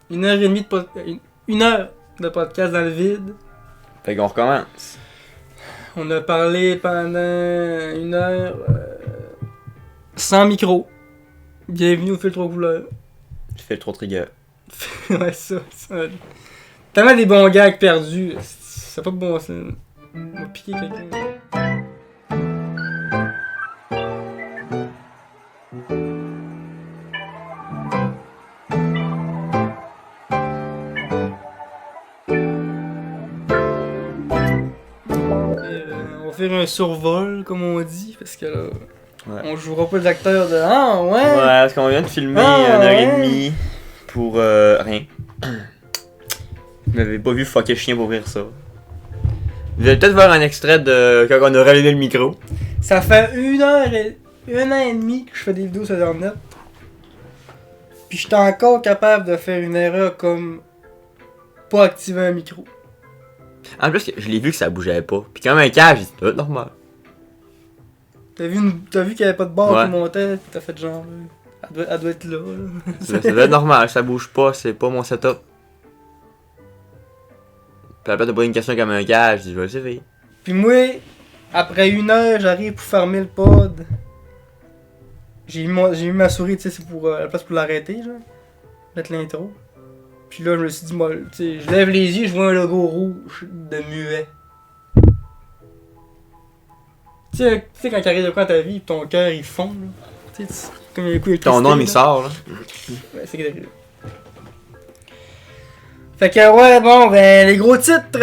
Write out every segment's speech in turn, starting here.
1h30 de une heure de podcast dans le vide. Fait qu'on recommence. On a parlé pendant 1 heure sans micro. Bienvenue au filtre aux couleurs. Je fais le trop trigger. Ouais, ça. Tellement des bons gags perdus. C'est pas bon, ça. On va piquer quelqu'un. On va faire un survol, comme on dit, parce que là, on jouera pas les acteurs de « Ah, ouais! » Ouais, parce qu'on vient de filmer 1h30 pour rien. Vous m'avez pas vu fucker chien pour ouvrir ça. Vous allez peut-être voir un extrait de quand on a rallumé le micro. Ça fait 1 an et demi que je fais des vidéos sur Internet. Puis j'étais encore capable de faire une erreur comme pas activer un micro. En plus, je l'ai vu que ça bougeait pas. Puis quand même un câble, j'ai dit, ça doit être normal. T'as vu qu'il y avait pas de barre qui montait, t'as fait genre. Elle doit être là. Ça doit être normal, ça bouge pas, c'est pas mon setup. Puis après, t'as pas une question comme un câble, je dis, je vais essayer. Puis moi, après 1 heure, j'arrive pour fermer le pod. J'ai mis ma souris, tu sais, c'est pour la place pour l'arrêter, genre. Mettre l'intro. Puis là, je me suis dit, moi, tu sais, je lève les yeux, je vois un logo rouge de muet. Tu sais, quand t'arrives de quoi à ta vie, ton cœur il fond, là. Tu sais, comme un coup ton nom il sort, là. Ouais, c'est que fait que, ouais, bon, ben, les gros titres.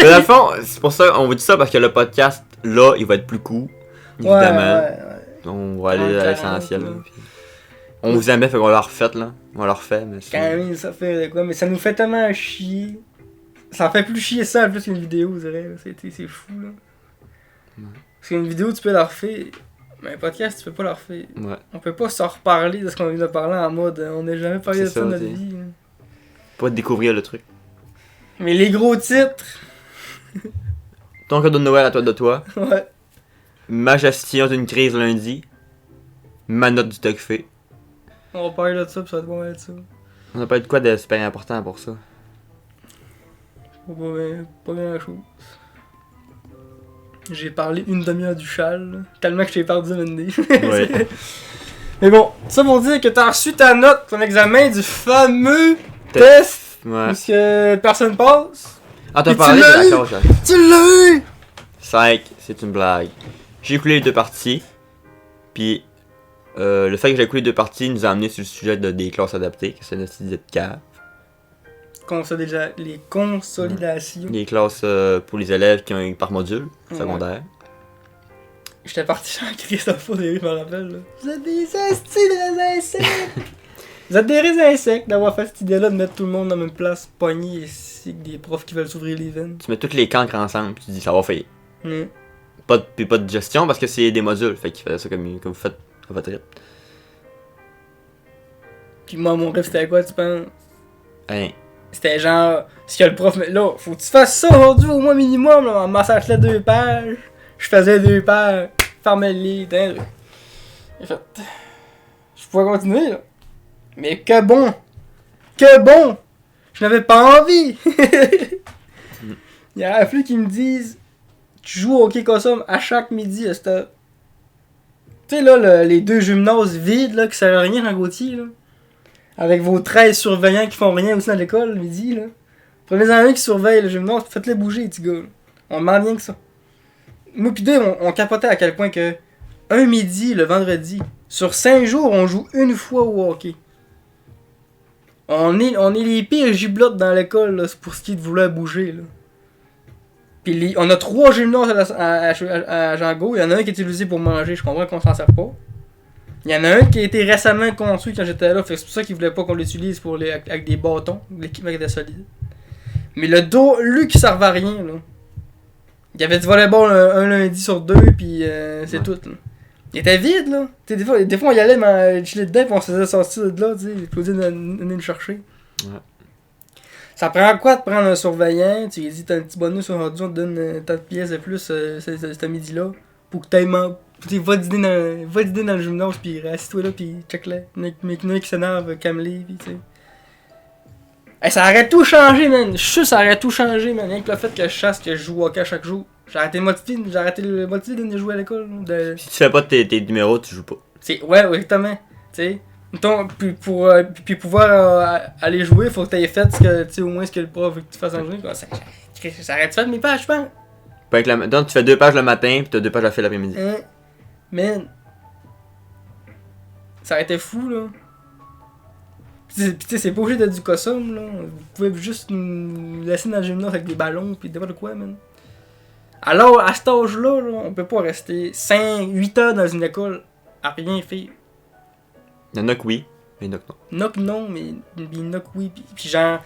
Mais dans le fond, c'est pour ça, on vous dit ça parce que le podcast, là, il va être plus court. Évidemment. Ouais. On va aller à l'essentiel. On vous aimait, fait qu'on l'a refait, là. On l'a refait, mais c'est... Quand même, ça fait quoi, mais ça nous fait tellement chier. Ça en fait plus chier ça en plus qu'une vidéo, vous dirais. C'est fou, là. Ouais. Parce qu'une vidéo, tu peux la refaire. Mais un podcast, tu peux pas la refaire. Ouais. On peut pas se reparler de ce qu'on vient de parler en mode on n'a jamais parlé de ça dans notre vie. Là. Pas découvrir le truc. Mais les gros titres. Ton cadeau de Noël à toi de toi. Ouais. Ma gestion d'une crise lundi. Ma note du Tocfé. On va parler de ça, pis ça va être ça. On a pas de quoi de super important pour ça. Pas grand chose. J'ai parlé 1 demi-heure du châle, tellement que je t'ai perdu Mendy. Ouais. Mais bon, ça pour dire que t'as reçu ta note, ton examen du fameux test. Ouais. Parce que personne passe. Ah, t'as parlé de la cause, Tu l'as eu! 5, c'est une blague. J'ai écoulé les 2 parties. Puis, le fait que j'ai écoulé les 2 parties nous a amené sur le sujet des classes adaptées, que c'est notre idée de cave. Les consolidations. Les classes pour les élèves qui ont par module secondaire. J'étais parti en Christophe au début, je me rappelle. Là. Vous êtes des astis de insectes! Vous êtes des raisins secs d'avoir fait cette idée-là de mettre tout le monde dans la même place, pogné, ici, avec des profs qui veulent s'ouvrir les veines. Tu mets toutes les cancres ensemble, puis tu dis ça va faire. Pas de gestion parce que c'est des modules, fait qu'ils faisaient ça comme vous faites à votre rythme. Puis moi, mon rêve, c'était quoi, tu penses? Hein. C'était genre, ce que le prof met là, faut que tu fasses ça aujourd'hui au moins minimum, là, en massage-là 2 pages. Je faisais 2 pages, fermais le lit, j'ai fait, je pouvais continuer, là. Mais que bon! Que bon! Je n'avais pas envie! Il aurait fallu qu'ils me disent, tu joues au hockey Cossum à chaque midi, tu sais là, les 2 gymnases vides, là, qui servent à rien, Jean Gauthier, là. Avec vos 13 surveillants qui font rien aussi dans l'école, le midi, là. Prenez-en un qui surveille le gymnase, faites-les bouger, les petits gars. Là. On demande rien que ça. Moi pis Dave, on capotait à quel point que un midi, le vendredi, sur 5 jours, on joue 1 fois au hockey. On est les pires giblottes dans l'école, là, pour ce qui est de vouloir bouger, là. Pis on a 3 gymnases à Jean-Gau, il y en a un qui est utilisé pour manger, je comprends qu'on s'en sert pas. Il y en a un qui a été récemment construit quand j'étais là, fait que c'est pour ça qu'ils voulaient pas qu'on l'utilise pour avec des bâtons, l'équipement était solide. Mais le dos, lui qui servait à rien, là. Il y avait du volleyball un lundi sur 2, puis c'est tout, là. Il était vide, là. T'sais, des fois on y allait, mais chiller dedans, puis on se faisait sortir de là, tu sais, Claudine venait nous chercher. Ouais. Ça prend quoi de prendre un surveillant? Tu lui dis, t'as un petit bonus aujourd'hui, on te donne tant de pièces de plus ce midi-là, pour que t'ailles va dîner dans le gymnase, pis assis-toi là, pis check-le. Mais qui s'énerve, calme-les, pis tu sais. Hey, ça aurait tout changé, man. Je suis sûr que ça aurait tout changé, man. Rien que le fait que je chasse, que je joue au hockey chaque jour. J'ai arrêté le motivé de jouer à l'école. Si tu fais pas tes numéros, tu joues pas. Ouais, exactement. Tu sais. Mettons, puis pouvoir aller jouer, faut que t'aies fait au moins ce que le prof veut que tu fasses en journée. Ça aurait fait mes pages, je pense. Donc tu fais 2 pages le matin, puis t'as 2 pages à faire l'après-midi. Man. Ça aurait été fou, là. Pis tu sais, c'est pas obligé d'être du cossum, là. Vous pouvez juste nous laisser dans le gymnase avec des ballons, pis n'importe quoi, man. Alors, à cet âge-là, là, on peut pas rester 8 heures dans une école à rien faire. Il y en a que oui, mais il y en a que non. Knock non, mais il knock oui. Pis genre,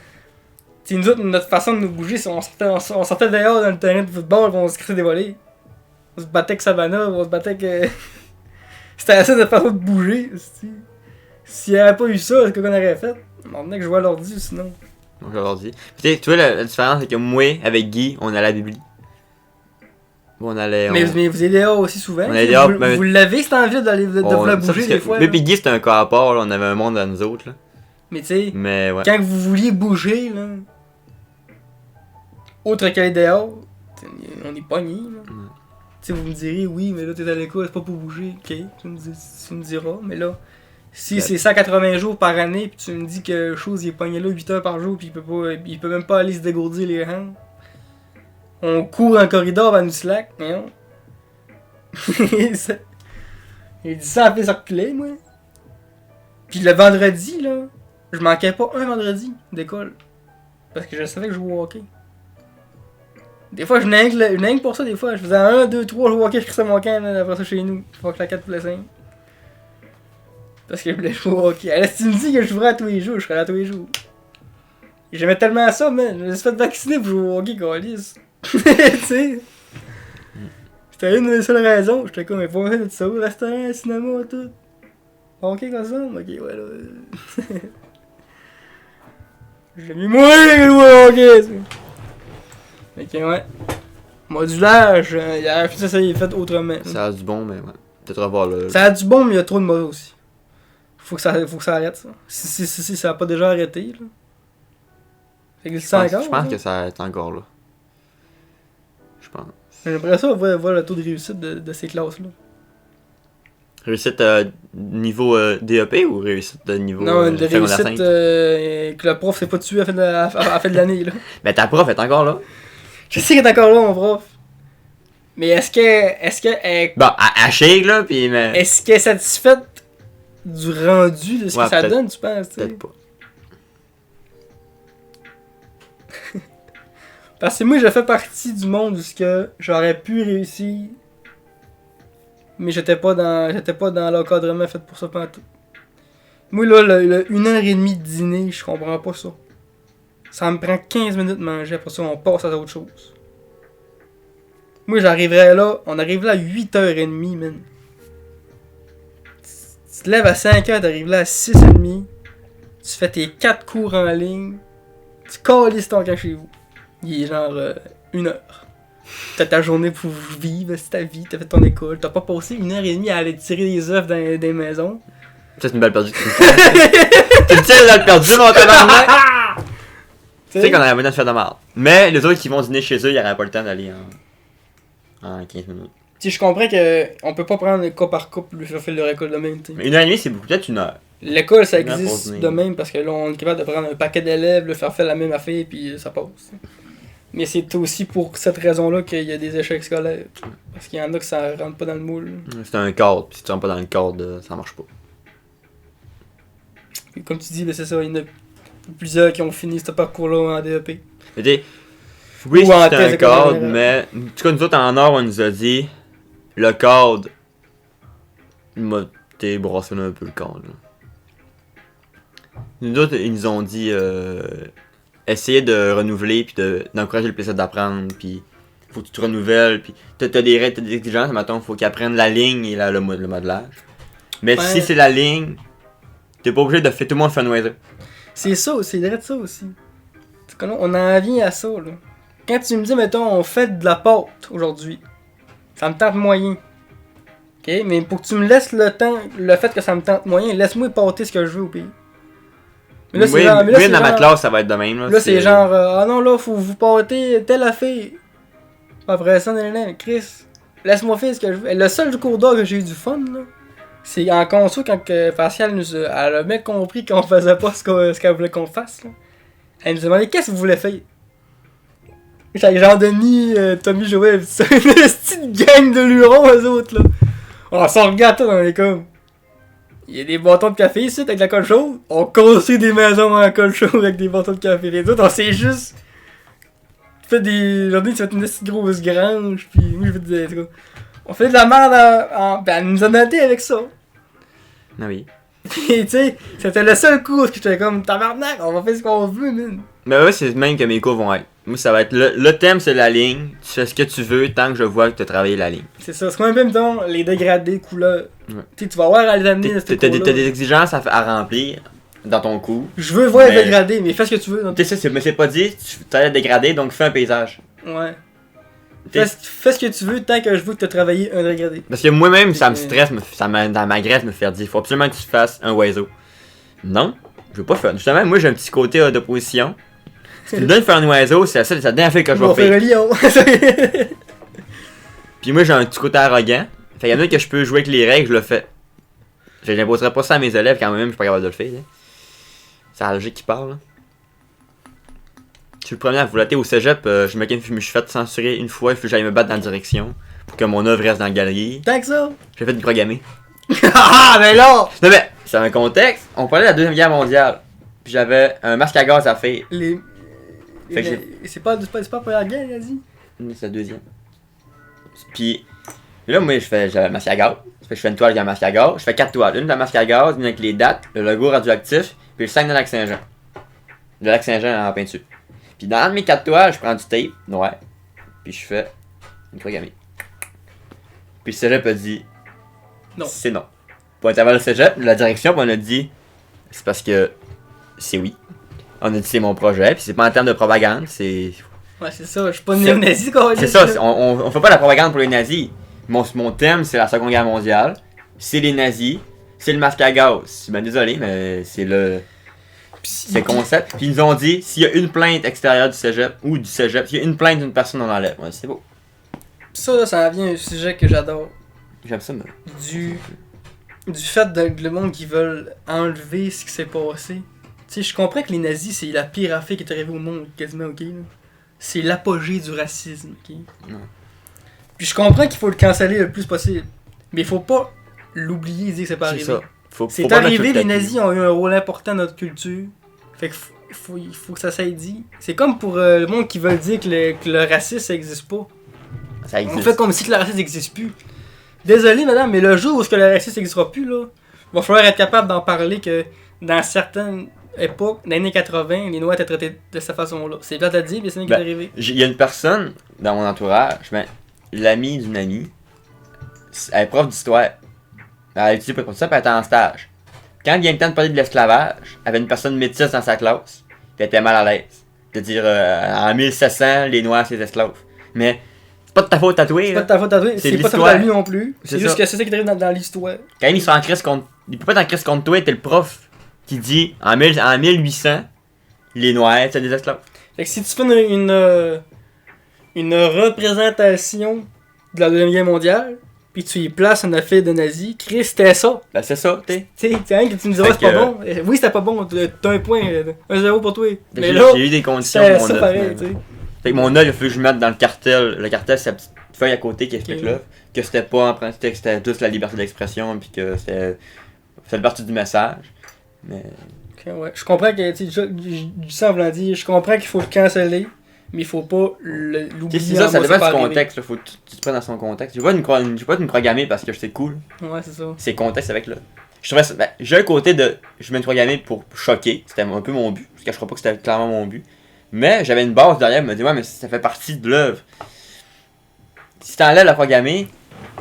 tu sais, nous autres, notre façon de nous bouger, c'est on sortait dehors dans le terrain de football, pis on se crissait des volets. On se battait avec Savannah, on se battait avec. C'était assez de façon de bouger, aussi. S'il n'y avait pas eu ça, c'est ce qu'on aurait fait. On venait que je jouais à l'ordi ou sinon. Donc, je leur dis. Tu vois, la différence, c'est que moi, avec Guy, on allait à la Bibli. On allait. Mais vous allez dehors aussi souvent. On allait dehors, vous l'avez cette envie de vouloir bouger des fois. Mais puis Guy, c'était un cas à part, là, on avait un monde à nous autres. Là. Mais tu sais, ouais. Quand vous vouliez bouger, là, autre qu'aller dehors, on est pognés. Tu sais, vous me direz, oui, mais là, t'es à l'école, c'est pas pour bouger. Ok, tu me diras, mais là. Si c'est 180 jours par année, pis tu me dis que chose il est pogné là 8 heures par jour, pis il peut même pas aller se dégourdir les hanches. On court dans le corridor vers nous slack, mais non. Il dit ça en fait circuler, moi. Pis le vendredi, là, je manquais pas un vendredi d'école. Parce que je savais que je jouais au hockey. Des fois, je venais pour ça, des fois. Je faisais 1, 2, 3, je jouais au hockey, je crissais mon camp, après ça chez nous. Faut que la 4 pour le 5. Parce que je voulais jouer au hockey. Alors, si tu me dis que je jouerais à tous les jours, je serais là à tous les jours. J'aimais tellement ça, man. Je me suis fait vacciner pour jouer au hockey, câlisse. Tu sais. C'était une des seules raisons. J'étais comme, mais pas besoin de ça, restaurant, cinéma, tout. Hockey comme ça? Ok, ouais, là. J'ai mis moins que jouer au hockey, ça. Ok, ouais. Modulage, ça il est fait autrement. Ça a du bon, mais ouais. Peut-être revoir le. Ça a du bon, mais il y a trop de mauvais aussi. Faut que ça arrête, ça. Si ça a pas déjà arrêté, là. Ça existe encore? Je pense que ça est encore là. Je pense. J'aimerais ça voir le taux de réussite de ces classes-là. Réussite niveau DEP ou réussite niveau non, de réussite que le prof s'est pas tué à la fin de l'année, là. Mais ta prof est encore là. Je sais qu'elle est encore là, mon prof. Mais est-ce que Bon, à shake, là, pis mais. Est-ce qu'elle est satisfaite du rendu de ce que ça donne, tu penses? Peut-être pas. Parce que moi, je fais partie du monde où j'aurais pu réussir, mais j'étais pas dans l'encadrement fait pour ça pendant tout. Moi, là, le 1h30 de dîner, je comprends pas ça. Ça me prend 15 minutes de manger, après ça, on passe à autre chose. Moi, on arriverait là à 8h30, man. Tu te lèves à 5h, t'arrives là à 6h30. Tu fais tes 4 cours en ligne. Tu calisses ton camp chez vous. Il est genre 1h. T'as ta journée pour vivre, c'est ta vie, t'as fait ton école. T'as pas passé 1h30 à aller tirer des œufs dans des maisons. Ça, c'est une balle perdue. Tu le tires une balle perdue, mon tabarnak! Tu sais qu'on aurait besoin de faire de mal. Mais les autres qui vont dîner chez eux, ils n'auraient pas le temps d'aller en 15 minutes. Tu sais, je comprends qu'on peut pas prendre cas par cas pour lui faire leur école de même. T'sais. Mais 1h30, c'est beaucoup, peut-être 1h. L'école, ça existe de même parce que là, on est capable de prendre un paquet d'élèves, le faire la même affaire, puis ça passe. Mais c'est aussi pour cette raison-là qu'il y a des échecs scolaires. Parce qu'il y en a que ça rentre pas dans le moule. C'est un cadre, pis si tu rentres pas dans le cadre, ça marche pas. Et comme tu dis, ben c'est ça, il y en a plusieurs qui ont fini ce parcours-là en DEP. Mais t'sais, oui, c'est un cadre, mais en tout cas, nous autres en or, on nous a dit le cadre, il m'a brassé un peu le cadre. Là. Nous autres, ils nous ont dit essayer de renouveler puis d'encourager le plaisir d'apprendre, puis faut que tu te renouvelles, puis t'as des règles, t'as des exigences, maintenant faut qu'ils apprennent la ligne et le modelage. Mais ouais. Si c'est la ligne, t'es pas obligé de faire tout le monde faire noiser. C'est ça, c'est direct ça aussi. On en vient à ça, là. Quand tu me dis, mettons, on fait de la pâte aujourd'hui, ça me tente moyen. Ok, mais pour que tu me laisses le temps, le fait que ça me tente moyen, laisse-moi pâter ce que je veux au pays. Mais là, c'est Oui, genre, mais là, oui, c'est dans ma genre- classe, ça va être de même. Là, c'est genre, ah non, là, faut vous porter telle affaire. Après ça, Chris, laisse-moi faire ce que je veux. Le seul cours d'art que j'ai eu du fun, là, c'est en conso quand Pascal elle a bien compris qu'on faisait pas ce qu'elle voulait qu'on fasse. Là. Elle nous demandait qu'est-ce que vous voulez faire. J'avais Jean-Denis, Tommy Joël, c'est une petite gang de lurons, eux autres, là. On s'en regarde, tout, on est comme. Il y a des bâtons de café ici avec la colle chaude. On construit des maisons en colle chaude avec des bâtons de café. Les autres, on s'est juste. Fait des. Aujourd'hui, tu fais une petite grosse grange, pis moi, je fais des. On fait de la merde ben, elle nous a noté avec ça. Ah oui. Pis, tu sais, c'était le seul cours que j'étais comme, tabarnak, on va faire ce qu'on veut, man. Mais ouais, c'est même que mes cours vont être. Moi, ça va être le thème, c'est la ligne. Tu fais ce que tu veux tant que je vois que tu as travaillé la ligne. C'est ça, c'est comme même temps les dégradés, couleurs. Ouais. Tu sais, tu vas voir à les amener dans ce T'as cours-là. des exigences à remplir dans ton cours. Je veux voir les Mais- dégradés, mais fais ce que tu veux. Dans Tu sais, mais c'est pas dit, tu as dégradé, donc fais un paysage. Ouais. T'sais, Fais ce que tu veux tant que je veux que tu as travaillé un dégradé. Parce que moi-même, ça me stresse, dans ma graisse me faire dire, faut absolument que tu fasses un oiseau. Non, je veux pas faire. Justement, moi j'ai un petit côté d'opposition. Si tu me donnes de faire un oiseau, c'est la dernière fois que je On vais va faire faire. un lion. Puis moi j'ai un petit côté arrogant. Fait qu'il y en a que je peux jouer avec les règles, je le fais. Je n'imposerai pas ça à mes élèves quand même, je suis pas capable de le faire. Là. C'est la logique qui parle. Là. Je suis le premier à voter au cégep, je me suis fait censurer une fois, il faut que j'aille me battre dans la direction pour que mon œuvre reste dans la galerie. Tant que ça. J'ai fait du programmer. Ah, mais là! Non mais, c'est un contexte, on parlait de la Deuxième Guerre mondiale. Puis j'avais un masque à gaz à faire. Les. Fait que C'est pas la première guerre, il a dit. C'est la deuxième. Puis là, moi, j'avais un masque à gaz. Fait que je fais une toile avec un masque à gaz. Je fais 4 toiles. Une de la masque à gaz, une avec les dates, le logo radioactif, puis le 5 de Lac-Saint-Jean. Le Lac-Saint-Jean en peinture. Puis dans mes 4 toiles, je prends du tape noir, puis je fais une croix gammée. Puis le cégep a dit Non. c'est non. Pour intervalle le cégep, la direction, puis on a dit c'est parce que c'est oui. On a dit c'est mon projet, puis c'est pas en termes de propagande, c'est. Ouais, c'est ça, je suis pas néo-nazi, quoi. C'est ça, on fait pas la propagande pour les nazis. Mon thème, c'est la Seconde Guerre mondiale. C'est les nazis. C'est le masque à gaz. Ben désolé, mais c'est le concept. Puis ils nous ont dit, s'il y a une plainte extérieure du cégep, ou du cégep, s'il y a une plainte d'une personne, on l'enlève. Ouais, c'est beau. Ça, ça vient un sujet que j'adore. J'aime ça, moi. Du fait de le monde qui veulent enlever ce qui s'est passé. Tu sais, je comprends que les nazis, c'est la pire affaire qui est arrivée au monde, quasiment, ok? Là. C'est l'apogée du racisme, ok? Ouais. Puis je comprends qu'il faut le canceller le plus possible. Mais il faut pas l'oublier et dire que c'est pas C'est arrivé. ça. Faut C'est pas mettre arrivé, tout les le tapis. nazis ont eu un rôle important dans notre culture. Fait que il faut que ça s'aille dit. C'est comme pour le monde qui veut dire que le racisme, ça existe pas. Ça On existe. fait comme si que le racisme n'existe plus. Désolé, madame, mais le jour où le racisme n'existera plus, là, il va falloir être capable d'en parler que dans certaines époques, dans les années 80, les Noirs étaient traités de cette façon-là. C'est plate à dire, mais c'est ce qui est arrivé. Il y a une personne dans mon entourage, l'amie d'une amie, elle est prof d'histoire. Elle a étudié pour ça, puis elle était en stage. Quand il y a le temps de parler de l'esclavage, elle avait une personne métisse dans sa classe, puis elle était mal à l'aise. De dire, en 1700, les Noirs, c'est des esclaves. Mais c'est pas de ta faute tatouée. C'est pas de ta faute à toi, c'est de pas de ta faute l'histoire. à lui non plus. C'est C'est juste ça. que c'est ça qui arrive dans l'histoire. Quand ils sont en crise contre. Il peut pas être en crise contre toi, t'es le prof qui dit, en 1800, les Noirs, c'est des esclaves. Fait que si tu fais une représentation de la Deuxième Guerre mondiale, puis tu y places un affaire de nazi, Chris, c'était ça. Ben c'est ça, t'es. Tu sais, hein, que tu me diras, Fait c'est pas que- bon. Oui, c'était pas bon, t'as un point, 1-0 pour toi. Mais J'ai là, j'ai eu des conditions c'était pour mon ça œuvre, pareil, mais- tu sais. Fait que mon œuvre, il a fallu que je mette dans le cartel. Le cartel, c'est la petite feuille à côté qui explique Ok. l'œuvre. Que c'était pas en principe, que c'était juste la liberté d'expression, puis que c'était. Ça fait partie du message. Mais. Ok, ouais. Je comprends que, tu sais, du sang voulant dire, je comprends qu'il faut le canceller, mais il faut pas l'oublier. C'est ça, en ça mode, dépend pas du arrivé. contexte, là, faut que tu te prennes dans son contexte. Je vais pas te me programmer parce que c'est cool. Ouais, c'est ça. C'est contexte avec là. Je trouvais ça. Ben, j'ai un côté de. Je me programmer pour choquer. C'était un peu mon but. Je cacherai pas que c'était clairement mon but. Mais j'avais une base derrière, me dit ouais, mais ça fait partie de l'œuvre. Si t'enlèves la programmer,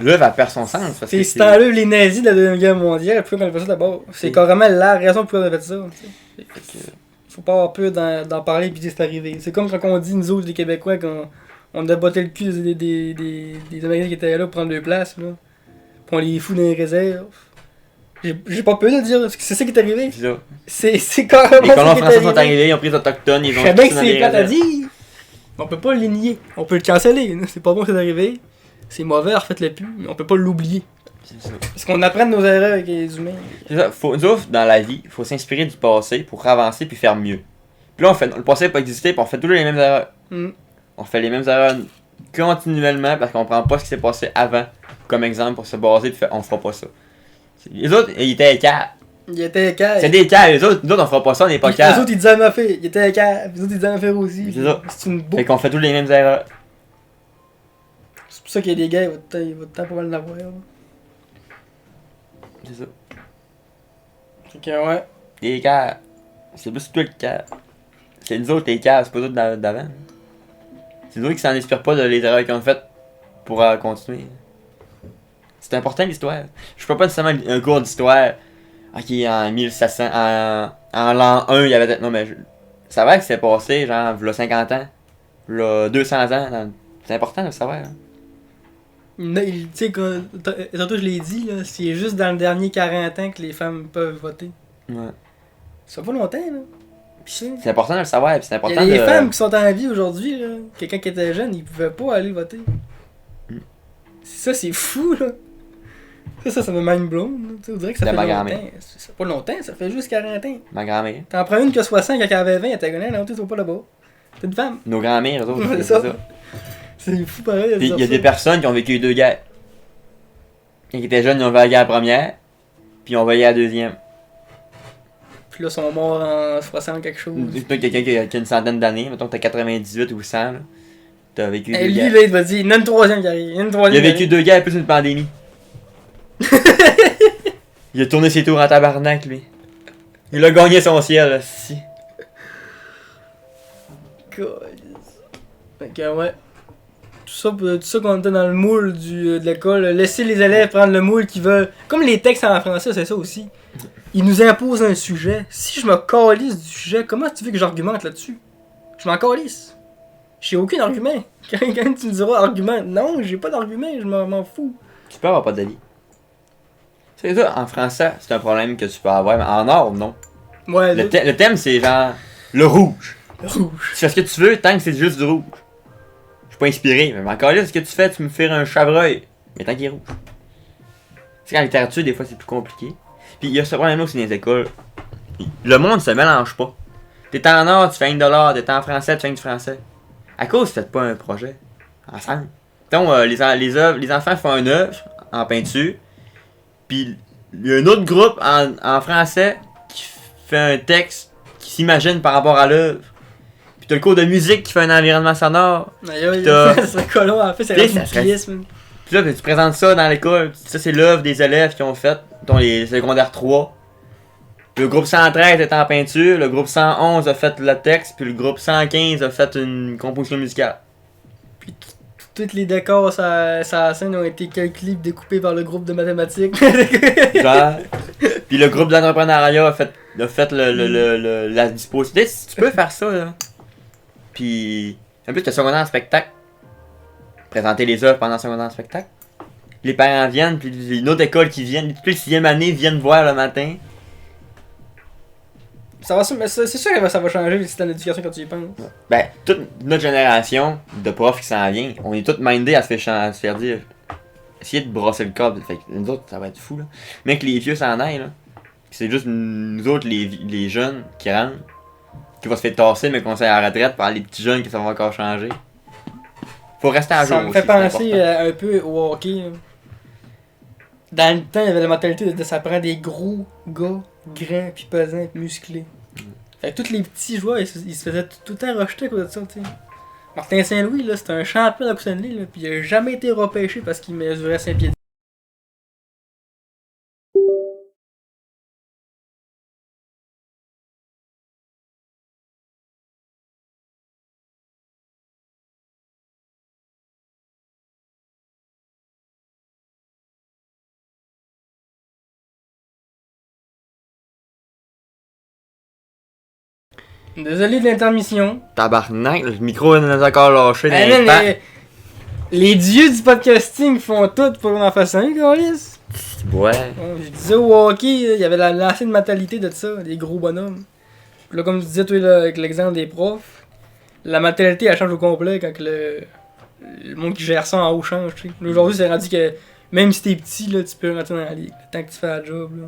l'œuvre elle perd son sens. Parce que C'est si t'enlèves les nazis de la Deuxième Guerre mondiale, pourquoi on a fait ça d'abord? C'est carrément la raison pour laquelle on a fait ça. Tu sais. Fait que- Faut pas avoir peur d'en parler et dire c'est arrivé. C'est comme quand on dit, nous autres, les Québécois, qu'on a botté le cul des Américains qui étaient là pour prendre leur place. Là. Puis on les fout dans les réserves. J'ai pas peur de dire, parce que c'est ça qui est arrivé. C'est ça. C'est carrément Les ça colons qui est français sont arrivé. arrivés, ils ont pris les autochtones, ils Je ont sais bien que dans c'est les plate à réserves. dire. On peut pas le nier. On peut le canceller. C'est pas bon que c'est arrivé. C'est mauvais, refaites-le plus. Mais on peut pas l'oublier. C'est ça. Parce qu'on apprend de nos erreurs avec les humains. C'est ça. Nous autres, dans la vie, il faut s'inspirer du passé pour avancer puis faire mieux. Puis là, le passé n'a pas existé, puis on fait toujours les mêmes erreurs. Mm. On fait les mêmes erreurs continuellement parce qu'on prend pas ce qui s'est passé avant comme exemple pour se baser puis on fera pas ça. Les autres, ils étaient calmes. Il était calme. C'est des calmes. Les autres, on fera pas ça, on n'est pas Les calmes. autres, ils disaient à ma fille. Il était calme. Les autres, ils disaient à ma fille aussi. C'est ça. C'est une Fait boucle. qu'on fait tous les mêmes erreurs. C'est pour ça qu'il y a des gars, il va te temps pas mal l'avoir. C'est ça. Fait que ouais. Les calmes. C'est plus toi le calme. C'est nous autres les calmes, c'est pas nous autres d'avant. C'est nous autres qui s'en inspirent pas de les erreurs qu'ils ont faites pour continuer. C'est important l'histoire. Je fais pas nécessairement un cours d'histoire. Ok, en 1700, en l'an 1, il y avait. Non, mais. Ça va que c'est passé, genre, v'là 50 ans. V'là 200 ans. C'est important de le savoir. Hein. Tu sais, tantôt je l'ai dit, là, c'est juste dans le dernier 40 ans que les femmes peuvent voter. Ouais. Ça fait pas longtemps, là. Pis C'est important de le savoir, puis c'est il y important a des de. femmes qui sont en vie aujourd'hui, là. Quelqu'un qui était jeune, il pouvait pas aller voter. Mm. Ça, c'est fou, là. Ça me mind blown. Là. Tu sais, on dirait que ça De fait ma longtemps. grand-mère. C'est pas longtemps, ça fait juste 40 ans. Ma grand-mère. T'en prends une qui a 60, quand elle avait 20, elle t'a gagné, non, tu pas là-bas. T'es une femme. Nos grand-mères, eux autres. Ouais, c'est ça. ça. C'est fou pareil. Puis il y a des personnes qui ont vécu 2 guerres. Quand ils étaient jeunes, ils ont vécu la première, puis ils ont vécu la deuxième. Puis là, ils sont morts en 60 quelque chose. Toi, quelqu'un qui a une centaine d'années, mettons que t'as 98 ou 100, là, t'as vécu 2 Et lui, guerres. là, il va dire, il y en a une troisième qui arrive. Il y en a une Il troisième a vécu 2 guerres plus une pandémie. Il a tourné ses tours en tabarnak, lui. Il a gagné son ciel, là, si. Fait que ouais. Tout ça qu'on était dans le moule de l'école. Laisser les élèves prendre le moule qu'ils veulent. Comme les textes en français, c'est ça aussi. Ils nous imposent un sujet. Si je me calisse du sujet, comment tu veux que j'argumente là-dessus? Je m'en calisse. J'ai aucun argument. Quand tu me diras argument, non, j'ai pas d'argument, je m'en fous. Tu peux avoir pas d'avis. C'est ça, en français, c'est un problème que tu peux avoir, mais en or, non. Ouais, Le thème, c'est genre le rouge. rouge. Tu fais ce que tu veux tant que c'est juste du rouge. Je suis pas inspiré, mais encore là, ce que tu fais, tu me fais un chevreuil, mais tant qu'il est rouge. C'est qu'en littérature, des fois, c'est plus compliqué. Puis il y a ce problème-là aussi dans les écoles. Le monde se mélange pas. T'es en or, tu fais 1$, t'es en français, tu fais du français. À cause, faites pas un projet ensemble. Donc, les enfants font une œuvre en peinture, puis il y a un autre groupe en français qui fait un texte qui s'imagine par rapport à l'œuvre. Puis t'as le cours de musique qui fait un environnement sonore. Aïe, T'as- ce colon, en fait, c'est T'sais, une ça serait- pièce, man. Puis là, ben, tu présentes ça dans l'école. Ça, c'est l'œuvre des élèves qui ont fait, dont les secondaires 3. Le groupe 113 est en peinture, le groupe 111 a fait le texte, puis le groupe 115 a fait une composition musicale. Puis tous les décors sur la scène ont été calculés et découpés par le groupe de mathématiques. Genre. Puis le groupe d'entrepreneuriat a fait la disposition. Tu peux faire ça, là. Puis, en plus, t'as secondaire en spectacle. Présenter les œuvres pendant le secondaire en spectacle. Les parents viennent, puis une autre école qui viennent, toutes les 6e année viennent voir le matin. Mais c'est sûr que ça va changer le système d'éducation quand tu y penses. Ben, toute notre génération de profs qui s'en vient, on est tous mindés à se faire dire. Essayer de brosser le câble. Fait que nous autres, ça va être fou, là. Mais que les vieux s'en aillent, là. C'est juste nous autres, les jeunes, qui rentrent, qui vont se faire tasser, mais qu'on s'est à la retraite par les petits jeunes qui ça va encore changer. Faut rester à jour. Ça me aussi, fait c'est penser important. un peu au hockey. Là. Dans le temps, il y avait la mentalité de ça prend des gros gars, grands, puis pesants, puis musclés. Fait que tous les petits joueurs, ils se faisaient tout le temps rejeter à cause de ça, tu sais. Martin Saint-Louis, là, c'était un champion de la Coupe Stanley, là, puis il a jamais été repêché parce qu'il mesurait 5 pieds. Désolé de l'intermission. Tabarnak, le micro est encore lâché dans Hey, les man, pattes. les dieux du podcasting font tout pour qu'on en fasse un, Carlis. Ouais. Je disais au hockey, il y avait l'ancienne mentalité de ça, des gros bonhommes. Puis là, comme tu disais, toi, là, avec l'exemple des profs, la mentalité, elle change au complet quand le monde qui gère ça en haut change, tu sais. Là, aujourd'hui, c'est rendu que même si t'es petit, là, tu peux rentrer dans la ligue, tant que tu fais la job, là.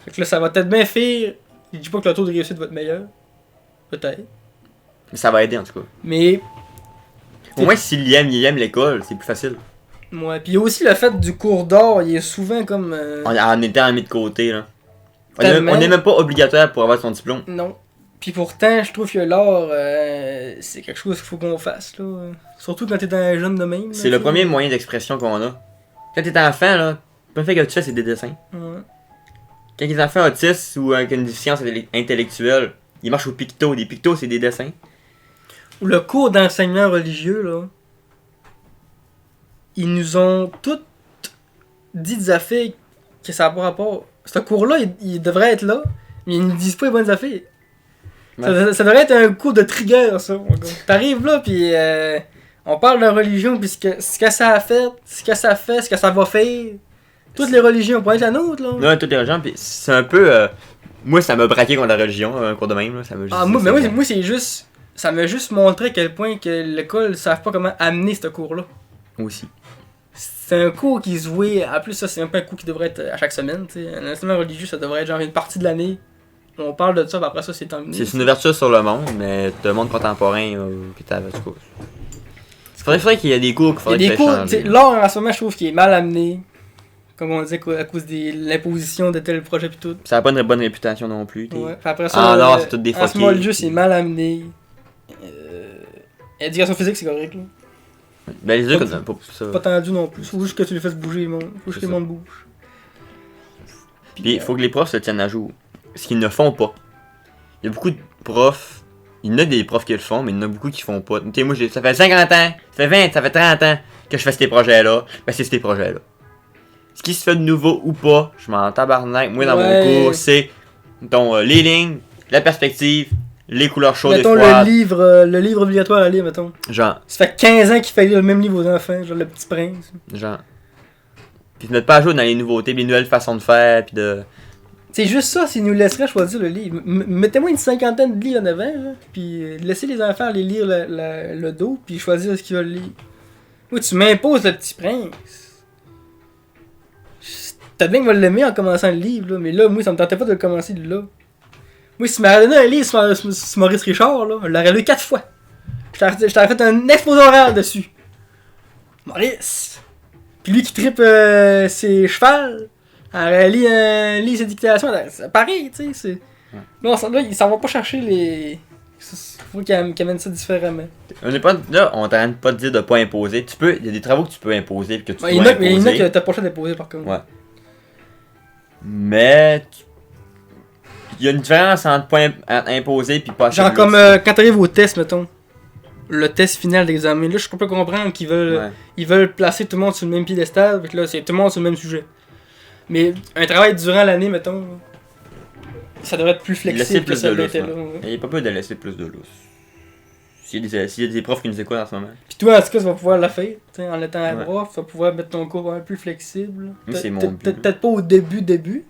Fait que là, ça va peut-être bien faire. Je dis pas que le taux de réussite va être meilleur. Peut-être. Ça va aider en tout cas. Mais. Au moins, s'il il aime l'école, c'est plus facile. Ouais, puis il y a aussi le fait du cours d'or, il est souvent comme. En étant mis de côté, là. On Tellement. n'est même pas obligatoire pour avoir son diplôme. Non. Puis pourtant, je trouve que l'art, c'est quelque chose qu'il faut qu'on fasse, là. Surtout quand t'es un jeune de même. C'est le premier moyen d'expression qu'on a. Quand t'es enfant, là, le premier fait que tu fais, c'est des dessins. Ouais. Quand les enfants autistes ou avec une déficience intellectuelle, ils marchent au picto. Des pictos, c'est des dessins. Ou le cours d'enseignement religieux, là. Ils nous ont toutes dit des affaires que ça n'a pas rapport. Ce cours-là, il devrait être là, mais ils ne disent pas les bonnes affaires. Ouais. Ça devrait être un cours de trigger, ça, mon gars. T'arrives là, puis on parle de religion, puis ce que ça a fait, ce que ça fait, ce que ça va faire. Toutes les religions, pour être la nôtre, là. Non, toutes les religions, puis c'est un peu... moi, ça m'a braqué contre la religion, un cours de même, là. Ça m'a juste moi, c'est juste... Ça m'a juste montré à quel point que l'école ne savent pas comment amener ce cours-là. Aussi. C'est un cours qui se vouait... En plus, ça, c'est même pas un cours qui devrait être à chaque semaine, tu sais. Un enseignement religieux, ça devrait être genre une partie de l'année. On parle de ça, puis après ça, c'est terminé. C'est une ouverture sur le monde, mais le monde contemporain, que t'avais, du coup. Il faudrait qu'il y ait des cours qu'il faudrait que tu changer. L'art, en ce moment, je trouve qu'il est mal amené. Comme on disait, à cause de l'imposition de tel projet pis tout. Ça n'a pas une bonne réputation non plus. Ouais, après ça, non, c'est tout des en ce moment, le jeu, c'est mal amené. L'éducation physique, c'est correct, là. Ben, les deux, pas ça. Pas tendu non plus. Faut juste que tu les fasses bouger, mon. Faut juste que le monde bouge. Puis il faut que les profs se tiennent à jour. Ce qu'ils ne font pas. Il y a beaucoup de profs. Il y en a des profs qui le font, mais il y en a beaucoup qui font pas. Tu sais, moi, ça fait 50 ans, ça fait 20, ça fait 30 ans que je fais ces projets-là. Ben, c'est ces projets-là. Ce qui se fait de nouveau ou pas, je m'en tabarnak. Moi, dans mon cours, c'est les lignes, la perspective, les couleurs chaudes et froides. Mettons le livre obligatoire à lire, mettons. Genre. Ça fait 15 ans qu'il fait lire le même livre aux enfants, genre Le Petit Prince. Genre. Puis ils mettent pas à jour dans les nouveautés, les nouvelles façons de faire, puis de... C'est juste ça, s'ils nous laisseraient choisir le livre. Mettez-moi une cinquantaine de livres en avant, là, puis laissez les enfants aller lire le dos, puis choisir ce qu'ils veulent lire. Oui, tu m'imposes Le Petit Prince. T'as bien que moi l'aimer en commençant le livre, là, mais là, moi, ça me tentait pas de le commencer de là. Moi, si tu m'avais donné un livre sur Maurice Richard, là, je l'aurais lu 4 fois. Je t'aurais fait un exposé oral dessus. Maurice! Puis lui qui trippe ses chevals, elle lit un livre ses dictations, c'est pareil, tu sais. C'est... Ouais. Non, là, il s'en va pas chercher les... Faut qu'il amène ça différemment. On n'est pas là, on t'arrête pas de dire de pas imposer. Tu peux, il y a des travaux que tu peux imposer puis que tu dois imposer. Mais il y en a que t'as pas le choix d'imposer par contre. Ouais. Mais il y a une différence entre pas imposer puis pas. Genre comme quand t'arrives au test, mettons. Le test final d'examen. Là, je peux comprendre qu'ils veulent placer tout le monde sur le même piédestal. Fait que là, c'est tout le monde sur le même sujet. Mais un travail durant l'année, mettons, ça devrait être plus flexible que ça l'était là. Il n'y a pas peur de laisser plus de lousse. S'il y a des profs qui nous écoutent en ce moment. Puis toi, en tout cas, tu vas pouvoir la faire. En étant un prof, tu vas pouvoir mettre ton cours un peu plus flexible. C'est mon but. Peut-être pas au début.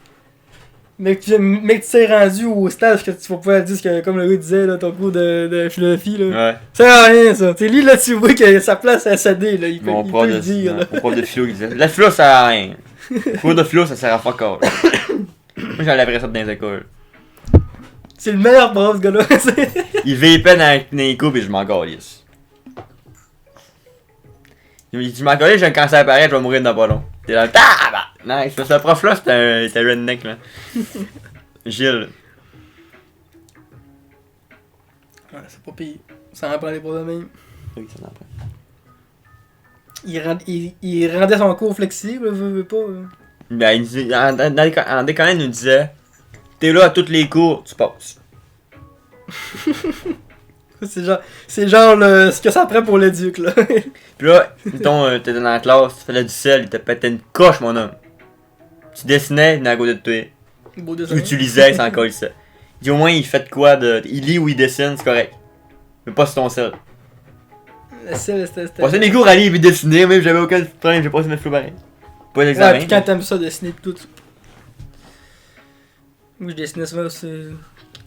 Mais que tu t'es rendu au stage que tu vas pouvoir dire que, comme le gars disait, là, ton cours de philosophie, là. Ouais. Ça sert à rien, ça. T'sais, lui, là, tu vois que sa place est cédée, là. Il peut le dire. Mon prof de philo qui disait la philo, ça sert à rien. Le cours de philo, ça sert à fuck all. Moi, j'enlèverais ça dans les écoles. C'est le meilleur prof, ce gars-là. Il vapait dans les cours, et je m'en calisse. Il dit, je m'en calisse, j'ai un cancer apparaît, je vais mourir dans pas long. T'es là, nice. Ce prof-là, c'était un redneck, là. Gilles. Ouais, c'est pas pire. Ça en prend les profs de même. Oui, ça en prend. Il rendait son cours flexible, veut pas. Ben, en déconnant, il nous disait, t'es là à tous les cours, tu passes. c'est genre ce que ça prend pour l'éduc, là. Pis là, mettons, t'étais dans la classe, tu faisais du sel, il t'a pété une coche, mon homme. Tu dessinais, il venait à côté de toi. Beau dessin. Tu utilisais, il s'en colissait. Il dit au moins, il fait de quoi il lit ou il dessine, c'est correct. Mais pas sur ton sel. Le sel, c'était. Passer des cours à lire et dessiner, même j'avais aucun problème, j'ai passé mes flous pareil. Pas d'examen. Ouais, pis quand t'aimes ça, dessiner pis tout. Moi, je dessinais souvent aussi.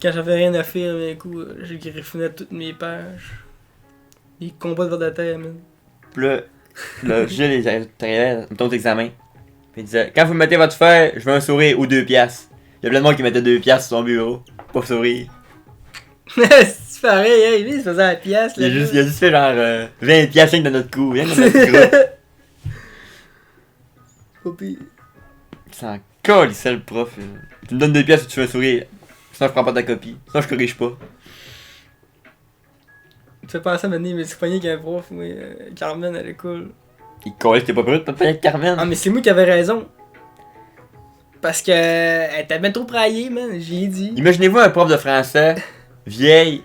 Quand j'avais rien à faire, d'un coup, j'ai griffonné toutes mes pages. Les combats de vers de terre, man. Pis là, Gilles, il arrivait, mettons, d'examen. Pis il disait, quand vous mettez votre feuille, je veux un sourire ou 2 piastres. Il y a plein de monde qui mettait 2 piastres sur son bureau. Pas sourire. C'est pareil, hein, lui, il se faisait la pièce, Il a juste fait genre 20 piastres de notre coup, rien de notre groupe. Au pire. Il s'en colle, c'est le prof. Tu me donnes 2 piastres et tu fais un sourire. Sinon, je prends pas ta copie. Sinon, je corrige pas. Tu fais penser à mener, mais c'est pogné qu'un prof, oui, Carmen à l'école. Il colle, t'es pas prêt de pas payer avec Carmen. Ah, mais c'est moi qui avais raison. Parce que elle était bien trop praillée, man, j'ai dit. Imaginez-vous un prof de français, vieille,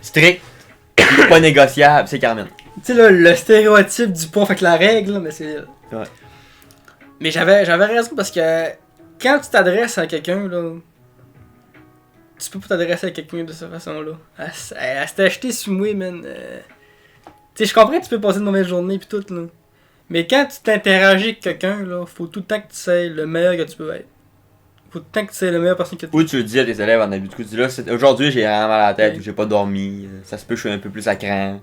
strict, pas négociable, c'est Carmen. Tu sais, là, le stéréotype du prof avec la règle, là, mais c'est. Ouais. Mais j'avais raison parce que quand tu t'adresses à quelqu'un, là. Tu peux pas t'adresser à quelqu'un de cette façon-là. Elle s'était achetée sur moi, man. Tu sais, je comprends que tu peux passer une mauvaise journée pis tout, là. Mais quand tu t'interagis avec quelqu'un, là, faut tout le temps que tu sais le meilleur que tu peux être. Faut tout le temps que tu sais le meilleur personne que tu peux Ou tu le dis à tes élèves en début de cours, tu dis là, aujourd'hui j'ai vraiment mal à la tête, Ouais. ou j'ai pas dormi, ça se peut que je suis un peu plus à cran.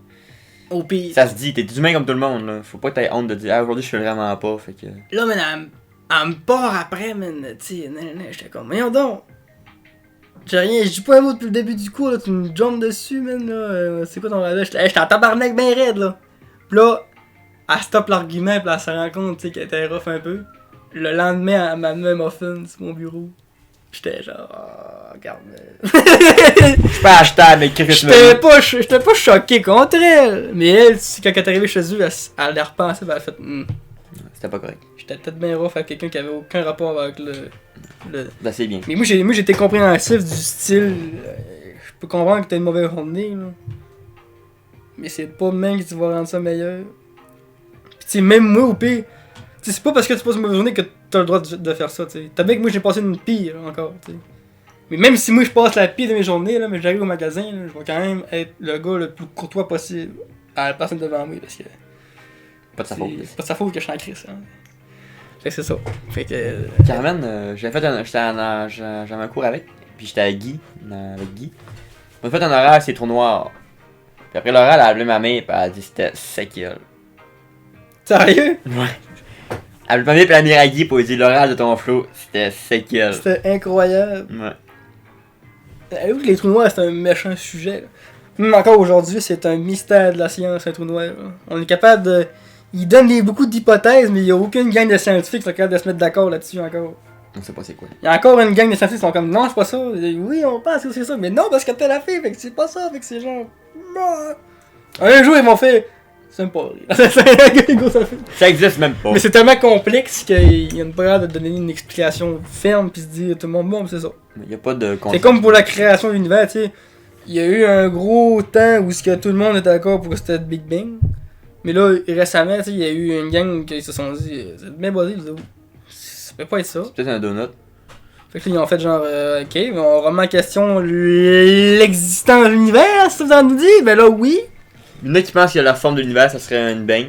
Au pire. Ça se dit, t'es humain comme tout le monde, là. Faut pas que t'aies honte de dire, ah, aujourd'hui je fais vraiment pas, fait que. Là, man, elle me part après, man. Tu sais, j'étais comme, voyons donc. J'ai rien, je dis pas un mot depuis le début du cours, là. Tu me jumpes dessus, man, là. C'est quoi ton radar? J'étais en tabarnak ben raide, là. Pis là, elle stoppe l'argument, pis elle se rend compte, tu sais, qu'elle était rough un peu. Le lendemain, elle m'a amené un muffin sur mon bureau. J'étais genre, oh, regarde. Je pas hashtag, mais qu'est-ce que tu me dis? J'étais pas choqué contre elle. Mais elle, quand elle est arrivée chez eux, elle a repensé, elle a fait, C'était pas correct. j'étais peut-être bien rough avec quelqu'un qui avait aucun rapport avec le... Ben, c'est bien. Mais moi j'étais compréhensif du style. Je peux comprendre que t'as une mauvaise journée, là. Mais c'est pas même que tu vas rendre ça meilleur. Pis tu sais, même moi au pire. Tu sais, c'est pas parce que tu passes une mauvaise journée que t'as le droit de faire ça, tu sais. T'as bien que moi j'ai passé une pire encore, tu sais. Mais même si moi je passe la pire de mes journées, là, mais j'arrive au magasin, là, je vais quand même être le gars le plus courtois possible à la personne devant moi parce que. Pas de sa faute. C'est pas de sa faute que je suis en crise, hein. Fait que c'est ça. Fait que. Carmen, j'avais un cours avec, puis j'étais avec Guy. On a fait un oral, c'est trop noir. Puis après l'oral, elle a appelé ma mère, puis elle a dit c'était sec. Sérieux? Ouais. Elle a appelé ma mère, puis elle a mis à Guy pour lui dire l'oral de ton flow, c'était sec. C'était incroyable. Ouais. Avoue que les trous noirs, c'est un méchant sujet. Là. Même encore aujourd'hui, c'est un mystère de la science, un trou noir. Là. On est capable de. Ils donnent beaucoup d'hypothèses, mais il n'y a aucune gang de scientifiques qui sont capables de se mettre d'accord là-dessus encore. On sait pas c'est quoi. Il y a encore une gang de scientifiques qui sont comme non, c'est pas ça. Oui, on pense que c'est ça, mais non, parce que t'as la fille, fait que c'est pas ça, fait que c'est genre. Un jour, ils m'ont fait. C'est même pas vrai. Ça existe même pas. Mais c'est tellement complexe qu'il y a une période de donner une explication ferme puis se dire tout le monde bon, c'est ça. Il y a pas de C'est comme pour la création de l'univers, tu sais. Il y a eu un gros temps où tout le monde était d'accord pour que c'était le Big Bang. Mais là, récemment, tu sais, il y a eu une gang qui se sont dit c'est bien basé, vous autres. Ça peut pas être ça. C'est peut-être un donut. Fait que là, ils ont fait genre, ok, mais on remet en question l'existence de l'univers, si vous en nous dites. Ben là, oui. Il y en a qui pensent que la forme de l'univers, ça serait une bang.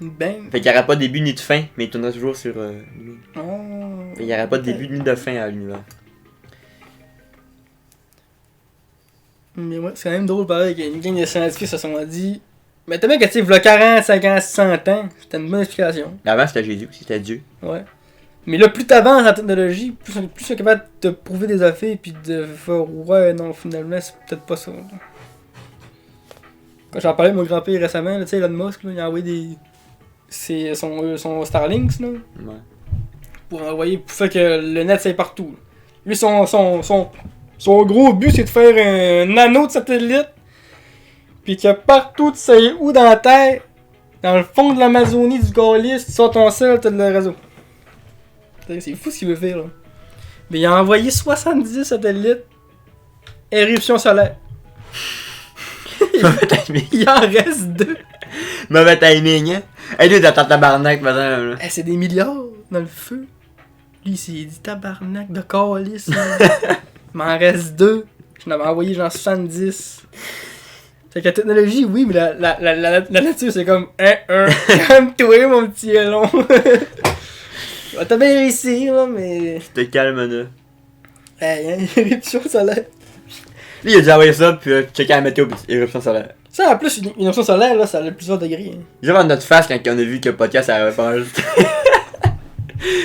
Une bang. Fait qu'il n'y aurait pas de début ni de fin, mais il tournerait toujours sur lui. Oh. Fait qu'il n'y aurait pas de début ni de fin à l'univers. Mais ouais, c'est quand même drôle pareil qu'il y a une gang de scientifiques se sont dit. Mais t'as bien que tu sais, v'là 40, 50, 100 ans, c'était une bonne explication. Mais avant, c'était Jésus, c'était Dieu. Ouais. Mais là, plus t'avances en technologie, plus tu es capable de te prouver des affaires puis de faire ouais, non, finalement, c'est peut-être pas ça. Là. Quand j'en parlais de mon grand-père récemment, tu sais, Elon Musk, là, il a envoyé son Starlink, là, Ouais. pour faire que le net s'aille partout. Là. Lui, son gros but, c'est de faire un anneau de satellite, puis que partout, tu sais où dans la Terre, dans le fond de l'Amazonie, du Gaulis, tu sors ton sel, t'as le réseau. C'est fou ce qu'il veut faire, là. Mais il a envoyé 70 satellites, éruption solaire. Mauvais timing. Il en reste 2. Mauvais timing, hein? Hey, lui, t'attends tabarnak, madame. Eh, c'est des milliards dans le feu. Lui, c'est dit tabarnak de calice. Il m'en reste 2. Je n'avais envoyé genre 70. Fait que la technologie, oui, mais la nature, c'est comme calme-toi, mon petit élon. T'as bien réussi, là, mais. C'était calme, là. Hey, hein, éruption solaire. Lui, il a dit envoyer ça, puis checker la météo, puis éruption solaire. Ça, en plus, une éruption solaire, là, ça a plusieurs degrés. Hein. Déjà, dans notre face, quand on a vu que le podcast, ça avait pas enregistré.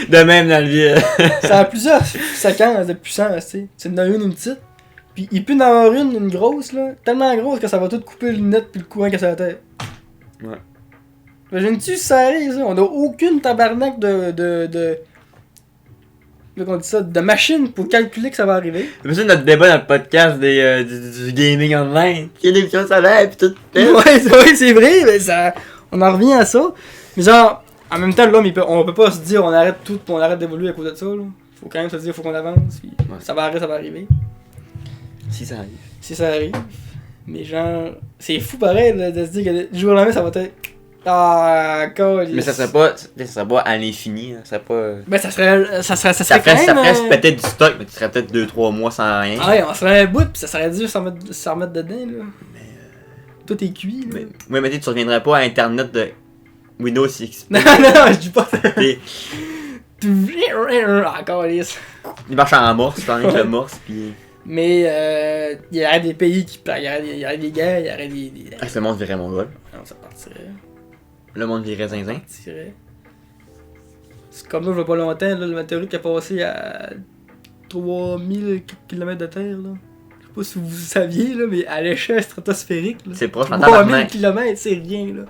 De même dans le vie. Ça a plusieurs séquences de puissance, tu sais. C'est dans une petite. Puis il peut en avoir une grosse, là. Tellement grosse que ça va tout couper le net puis le courant que ça la terre. Ouais. Imagine-tu ça arrive, ça? On a aucune tabarnak qu'on dit ça, de machine pour calculer que ça va arriver. C'est pour ça notre débat dans le podcast du gaming online. Qui est l'émission solaire pis tout. Ouais, c'est vrai, mais ça. On en revient à ça. Mais genre, en même temps, l'homme, on peut pas se dire on arrête tout pis on arrête d'évoluer à cause de ça, là. Faut quand même se dire faut qu'on avance, pis Ouais. ça va arriver. Si ça arrive. Si ça arrive. Mais genre, c'est fou pareil là, de se dire que du jour au lendemain ça va être. Ah, cool. Mais ça serait pas à l'infini, hein. Ça serait pas. Ben ça serait Ça quand ferait même. peut-être du stock, mais tu serais peut-être 2-3 mois sans rien. Ah ouais, on serait un bout pis ça serait dur s'en remettre dedans là. Mais tout est cuit là. Mais tu reviendrais pas à internet de Windows XP. Non, je dis pas ça. Et Encore lisse. il marche en morse, tu avec le morse, pis. Mais il y aurait des pays qui. Il y aurait des guerres, il y aurait des. Ah, le monde virait mongol. Non, ça partirait. Le monde virait zinzin. Ça partirait. C'est comme là, il y a pas longtemps, là, le météorite qui a passé à 3000 km de terre. Là. Je sais pas si vous saviez, là, mais à l'échelle stratosphérique, là, C'est proche en 3000 tabarnak. km, c'est rien. Là.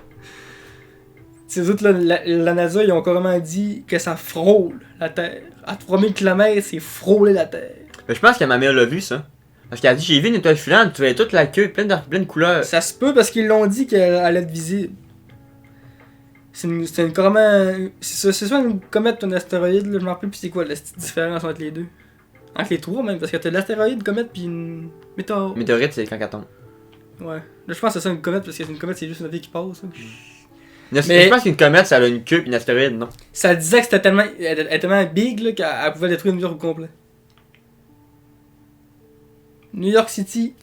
Ces autres, là, la NASA, ils ont carrément dit que ça frôle la Terre. À 3000 km, c'est frôler la Terre. Mais je pense que ma mère l'a vu, ça. Parce qu'elle a dit j'ai vu une étoile filante, tu avais toute la queue pleine de couleurs. Ça se peut parce qu'ils l'ont dit qu'elle allait être visible. C'est une carrément. C'est soit une comète ou un astéroïde, là, je m'en rappelle plus c'est quoi la différence entre les deux. Entre les trois même, parce que t'as l'astéroïde, comète puis une météorite. Météorite, c'est quand elle tombe. Ouais. Là je pense que c'est ça une comète parce que c'est une comète, c'est juste une vie qui passe. Hein. Mais je pense qu'une comète, ça a une queue pis une astéroïde, non? Ça disait que c'était tellement. Elle était tellement big là, qu'elle pouvait détruire New York au complet. New York City,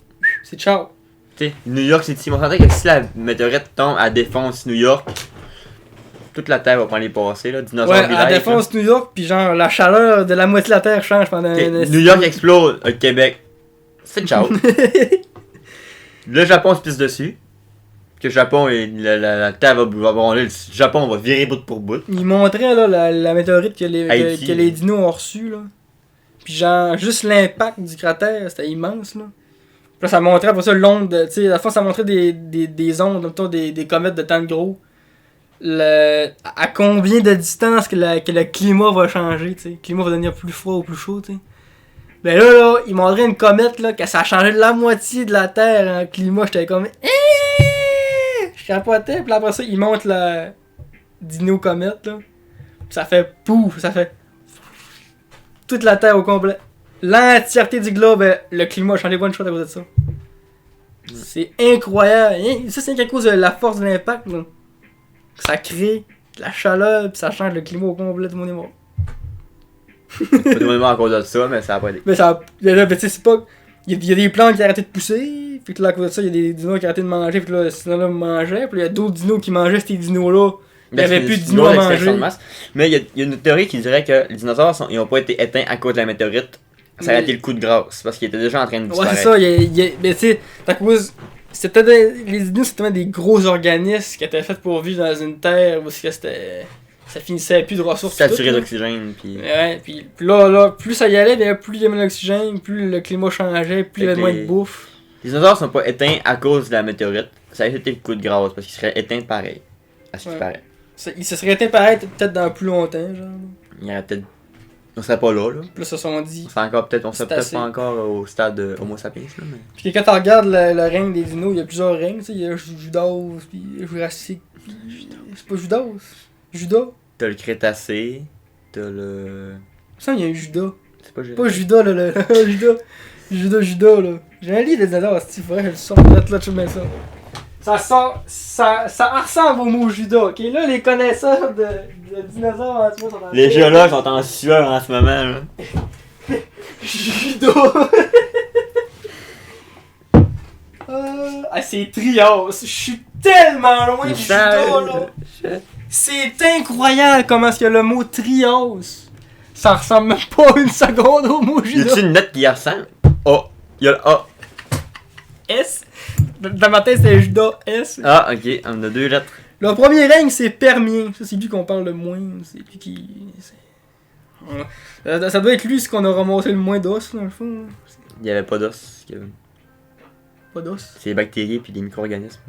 c'est ciao. Tu sais, New York City, on s'entend que si la météorite tombe, elle défonce New York, toute la Terre va prendre les passer, là. Dinosaures Ouais, elle village, défonce New York, puis genre la chaleur de la moitié de la Terre change pendant là. New York explose, Québec, c'est ciao. Le Japon se pisse dessus. Que le Japon et la Terre va branler, le Japon va virer bout pour bout. Il montrait là, la météorite que Haïti. que les dinos ont reçu là. Puis genre, juste l'impact du cratère, c'était immense là. Puis là, ça montrait après ça l'onde, tu sais, à la fois ça montrait des ondes, autour des comètes de temps de gros. À combien de distance que le climat va changer, tu sais. Le climat va devenir plus froid ou plus chaud, tu sais. Ben là, il montrait une comète là, que ça a changé de la moitié de la Terre en climat, j'étais comme... Je capotais, puis après ça, il monte la dino-comète là. Puis ça fait pouf, ça fait... Toute la Terre au complet. L'entièreté du globe, le climat a changé one shot à cause de ça. C'est incroyable. Ça, c'est à cause de la force de l'impact. Là. Ça crée de la chaleur, puis ça change le climat au complet, tout le monde est mort. Pas tout le monde à cause de ça, mais ça a pas été. Mais ça. Là, tu sais, c'est pas. Il y a des plantes qui arrêtaient de pousser, puis que là, à cause de ça, il y a des dinos qui arrêtaient de manger, puis là, ces dinos-là mangeaient, puis il y a d'autres dinos qui mangeaient ces dinos-là. Il n'y avait plus de dinos à manger. Mais il y a une théorie qui dirait que les dinosaures ils ont pas été éteints à cause de la météorite. Ça a été le coup de grâce, parce qu'ils étaient déjà en train de disparaître. Ouais, c'est ça. Mais tu sais, à cause. Les dinos, c'était des gros organismes qui étaient faits pour vivre dans une terre où c'était. Ça finissait plus de ressources. Saturé d'oxygène. Puis... Ouais, puis là, plus ça y allait, bien, plus il y avait d'oxygène, plus le climat changeait, plus il y avait moins de bouffe. Les dinosaures sont pas éteints à cause de la météorite. Ça a été le coup de grâce, parce qu'ils seraient éteints pareil. À ce qui paraît. Ils se seraient éteints pareil peut-être dans plus longtemps, genre. Il y aurait peut-être. On serait pas là. Puis là, ça sont dit. On serait peut-être pas encore au stade de Homo sapiens. Là, mais... Puis quand tu regardes le règne des dinos, il y a plusieurs règnes, tu sais. Il y a Judas, puis Jurassique. C'est pas Judas. Judas. T'as le Crétacé. T'as le. Ça, il y a un Judas. C'est pas Pas Judas, là, le. Judas, là. J'ai un livre de dinosaures, il faudrait que je le sorte là, tu mets ça. Ça ressemble au mot Judas, ok? Là, les connaisseurs de dinosaures en tout cas sont en Les géologues sont en sueur en ce moment, là. Judas! C'est Trias! Je suis tellement loin du Judas, là! C'est incroyable comment est-ce que le mot trios, ça ressemble même pas une seconde au mot Y judas. a-tu une lettre qui y ressemble? A. Y a le A. S. Dans ma tête, c'est Judas S. Ah, ok, on a 2 lettres. Le premier règne, c'est Permien. Ça, c'est lui qu'on parle le moins. C'est lui qui. Ça doit être lui ce qu'on a ramassé le moins d'os, dans le fond. Il y avait pas d'os. Pas d'os. C'est les bactéries puis les micro-organismes.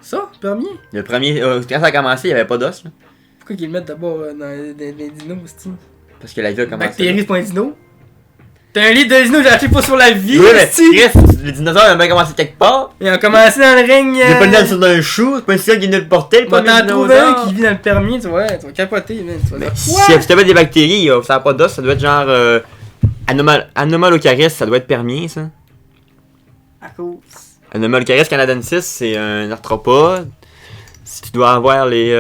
Ça, Permien? Le premier, quand ça a commencé, il y avait pas d'os. Là. Pourquoi qu'ils le mettent d'abord dans les dinos, c'est Parce que la vie a commencé. Bactéries, c'est pas un dino. T'as un livre de dinos, j'ai acheté pas sur la vie, Oui, mais esti. Chris, les dinosaures ils ont bien commencé quelque part. Ils ont commencé dans le règne. Il est pas né dans un chou, c'est pas une ciel qui est né de porter, le Bah, premier t'en trouves un dinosaure. qui vit dans le permis, tu vois, tu vas capoter, man. Tu vas dire, Si quoi? tu t'appelles des bactéries, ça a pas d'os, ça doit être genre Anomalocaris, ça doit être permis ça. À cause. Anomalocaris canadensis, c'est un arthropode. Si tu dois avoir les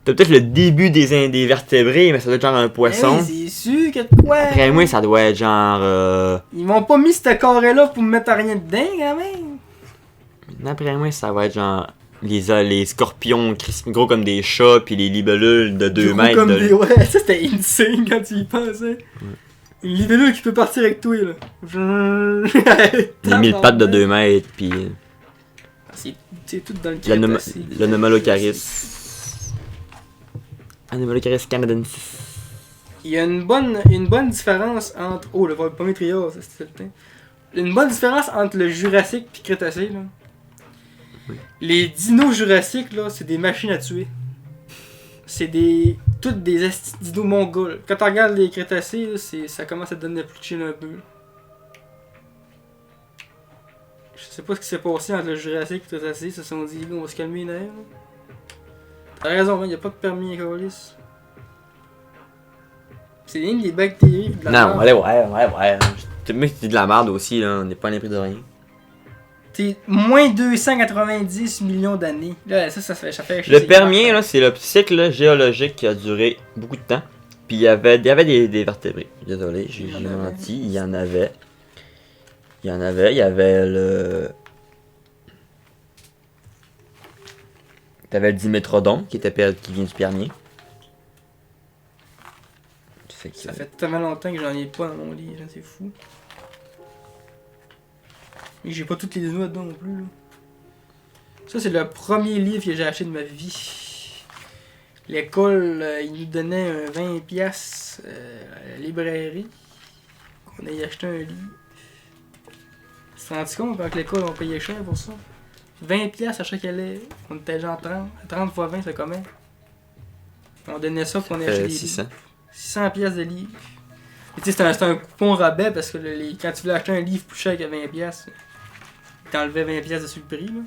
t'as peut-être le début des vertébrés, mais ça doit être genre un poisson. Eh oui, c'est sûr que de quoi? Après moi, ça doit être genre Ils m'ont pas mis ce carré-là pour me mettre à rien dedans, quand même. D'après moi, ça va être genre les scorpions gros comme des chats, puis les libellules de 2 Gros mètres. comme des... Ouais, ça c'était insane quand tu y pensais. Une libellule qui peut partir avec toi, là. Les 1000 pattes de 2 mètres, puis C'est tout dans le Crétacé. l'anomalocaris. Anomalocaris canadensis. Il y a une bonne différence entre... Oh, le premier trio, ça c'était le temps. Une bonne différence entre le Jurassique et le Crétacé, là. Oui. Les dinos jurassiques, là, c'est des machines à tuer. C'est toutes des dinos mongols. Quand tu regardes les Crétacés, là, ça commence à te donner plus de chill un peu. Je sais pas ce qui s'est passé entre le Jurassique et le Crétacé. Ils se sont dit, on va se calmer les nerfs. T'as raison, il n'y a pas de permis à Colis. C'est rien que des bactéries pis de la Non, merde. ouais. Tu mec, c'est de la merde aussi, là. On n'est pas à l'abri de rien. C'est moins 290 millions d'années. Là, ça fait Le Permien, là, c'est le cycle géologique qui a duré beaucoup de temps. Puis il y avait des vertébrés. Désolé, j'ai menti. Il y avait le... T'avais le Dimétrodon qui vient du Permien. Ça fait tellement longtemps que j'en ai pas dans mon lit, là, c'est fou. Et j'ai pas toutes les dinos dedans non plus. Là. Ça, c'est le premier livre que j'ai acheté de ma vie. L'école, ils nous donnaient un 20$ à la librairie. On a acheté un livre. Tu te rends compte quand l'école on payait cher pour ça? 20$ à chaque élève. On était genre 30. 30 x 20, c'est combien? On donnait ça pour on achetait des 600. livres. 600$ de livres. Et tu sais, c'était un coupon rabais parce que quand tu voulais acheter un livre plus cher que 20$, t'enlevais 20$ dessus le prix. Là.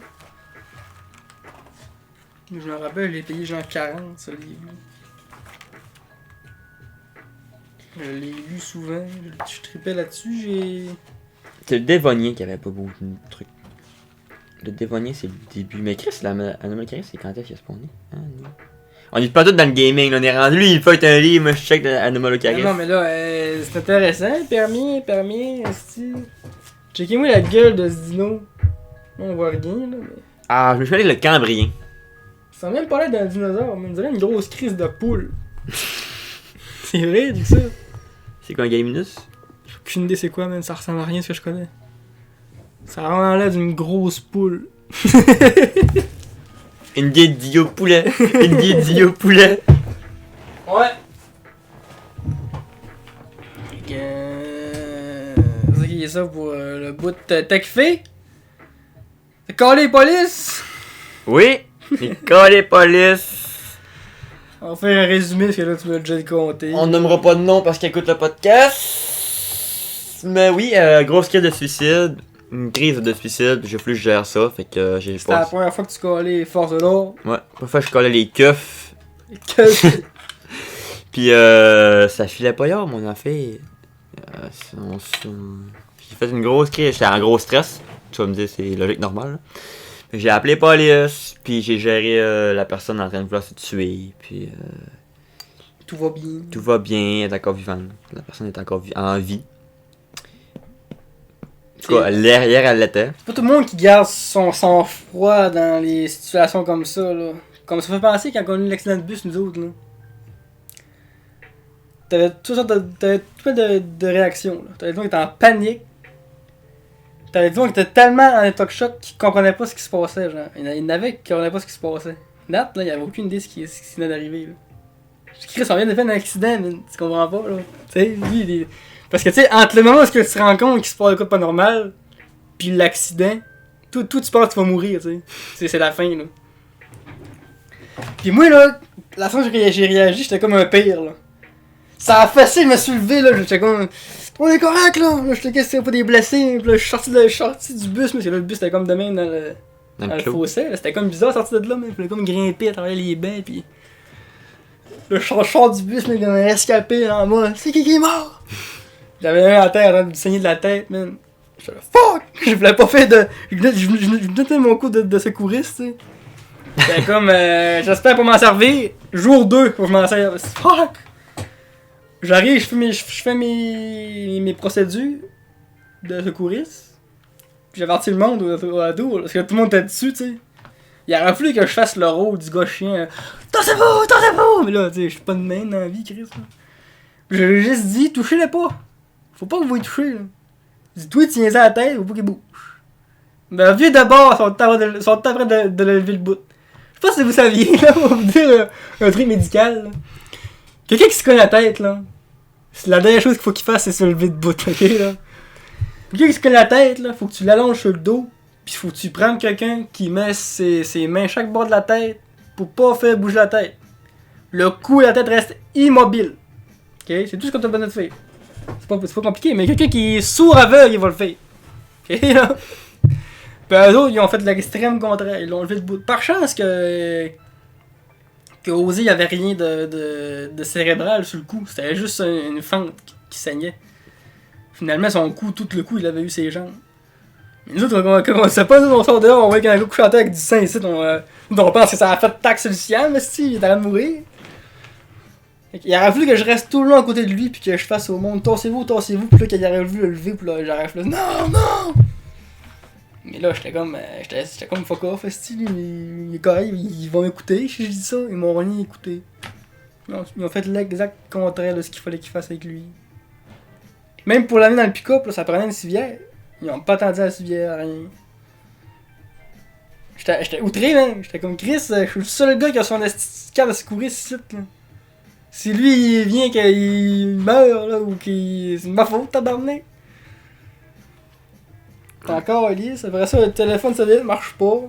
Je me rappelle, j'ai payé genre 40 ce livre. Je l'ai lu souvent, je tripais là-dessus, C'est le Dévonien qui avait pas beaucoup de trucs. Le Dévonien, c'est le début. Mais Chris, l'Anomalocaris, c'est quand est-ce qu'il a spawné? Ah, non. On est pas tous dans le gaming, là. On est rendu. Lui, il fait un livre, moi je check l'Anomalocaris. Non, mais là, c'est intéressant, permis, esti. Checkez-moi la gueule de ce dino. On voit rien, là, mais... Ah, je me suis allé avec le Cambrien. Ça m'a même pas l'air d'un dinosaure, mais on dirait une grosse crise de poule. C'est vrai, dis ça. C'est quoi un Galiminus? J'ai aucune idée c'est quoi, man. Ça ressemble à rien ce que je connais. Ça a vraiment l'air d'une grosse poule. Une guédille au poulet. Une guédille au poulet. Ouais. C'est qui est ça pour le bout de t'as kiffé? T'as collé les polices? Oui, c'est collé police. On va faire un résumé parce que là tu m'as déjà compté. On nommera pas de nom parce qu'il écoute le podcast. Mais oui, grosse crise de suicide. Une crise de suicide, j'ai plus que je gère ça, fait que j'ai C'était la pas. première fois que tu collais les forces de l'ordre. Ouais, pas fois que je collais les keufs. Que- Puis ça filait pas hier, mon affaire. J'ai fait une grosse crise, j'étais en gros stress. Tu vas me dire, c'est logique normal. Là. J'ai appelé police, puis j'ai géré la personne en train de vouloir se tuer, puis Tout va bien. tout va bien, elle est encore vivante. La personne est encore en vie. En tout cas, hier elle l'était. C'est pas tout le monde qui garde son sang-froid dans les situations comme ça, là. Comme ça fait penser quand on a eu l'accident de bus, nous autres, là. T'avais tout plein de réactions, là. T'avais des gens qui étaient en panique. T'avais des gens qui étaient tellement en état de choc qu'ils comprenaient pas ce qui se passait, genre. Il y en avait qui comprenaient pas ce qui se passait. Nat, là, il avait aucune idée de ce qui venait d'arriver, là. Chris, on vient de faire un accident, mais tu comprends pas, là. Tu sais, lui, parce que, tu sais, entre le moment où tu te rends compte qu'il se passe de quoi de pas normal, pis l'accident, tout tu penses que tu vas mourir, tu sais. C'est la fin, là. Pis moi, là, la fois que j'ai réagi, j'étais comme un pire, là. Ça a fessé, je me suis levé, là, j'étais comme... On est correct, là! Là, j'étais question pas des blessés, pis là, je suis sorti du bus, mais le bus était comme de même dans le fossé, là. C'était comme bizarre sortir de là, mais je voulais comme grimper à travers les bains, pis... Là, je sors du bus, mais il y a un rescapé en moi. C'est qui est mort? J'avais un à terre, en train de me saigner de la tête, man. J'étais là, fuck! Je voulais pas faire de... Je venais mon coup de secouriste, tu sais. C'était comme, j'espère pas m'en servir. Jour 2, faut que je m'en serve. Fuck! J'arrive, je fais mes procédures de secouriste. Puis j'avertis le monde au dos, parce que tout le monde était dessus, tu sais. Il aurait fallu que je fasse le rôle du gars chien. Tassez-vous! Mais là, tu sais, je suis pas de main dans la vie, Chris. Là. J'ai juste dit, touchez-les pas. Faut pas que vous les touchez, là. J'ai dit, toi, tiens ça à la tête, faut pas qu'il bouge. Mais vieux d'abord, sont en train de lever le bout. Je sais pas si vous saviez, là, on va vous dire un truc médical, là. Quelqu'un qui se cogne la tête, là. C'est la dernière chose qu'il faut qu'il fasse, c'est se lever de bout, ok, là. Quelqu'un qui se cogne la tête, là, faut que tu l'allonges sur le dos. Pis faut que tu prennes quelqu'un qui met ses mains à chaque bord de la tête pour pas faire bouger la tête. Le cou et la tête restent immobiles. Ok? C'est tout ce que tu as besoin de faire. C'est pas compliqué, mais quelqu'un qui est sourd aveugle, il va le faire. Ok? Là? Pis eux autres, ils ont fait de l'extrême contraire. Ils l'ont levé de bout. Par chance que Ozzy, il avait rien de cérébral sur le cou. C'était juste une fente qui saignait. Finalement, son cou, tout le cou, il avait eu ses jambes. Nous autres, on sait pas, nous, on sort dehors, on voit qu'un gars couché en terre avec du sang ici, on pense que ça a fait taxe sur le ciel, mais si, il est en train de mourir. Il aurait voulu que je reste tout le long à côté de lui, puis que je fasse au monde, tassez-vous, puis là, qu'il aurait voulu le lever, puis là, j'aurais fait, non! Mais là, j'étais comme fuck off, il est correct, ils vont m'écouter, si je dis ça, ils m'ont rien écouté. Ils ont fait l'exact contraire de ce qu'il fallait qu'ils fassent avec lui. Même pour l'amener dans le pick-up, là, ça prenait une civière. Ils ont pas attendu à la civière, rien. J'étais outré, man. J'étais comme Chris, je suis le seul gars qui a son carte de secourir ici, là. Si lui, il vient qu'il meurt, là, ou qu'il... C'est ma faute, tabarnak. T'es encore lisse. Après ça, le téléphone cellulaire marche pas.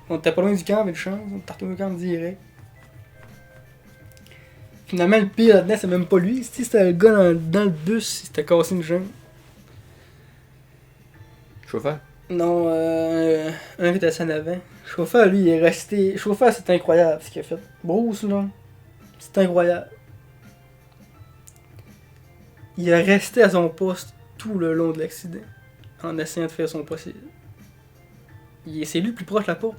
On était pas loin du camp, avec de chance. On était retourné au camp direct. Finalement, le pire là-dedans, c'est même pas lui. C'était le gars dans le bus, il s'était cassé une jambe. Chauffeur? Non, un qui était assis en avant. Chauffeur, lui, il est resté. Chauffeur, c'est incroyable ce qu'il a fait. Bruce, là, c'est incroyable. Il est resté à son poste tout le long de l'accident, en essayant de faire son possible. C'est lui le plus proche de la porte.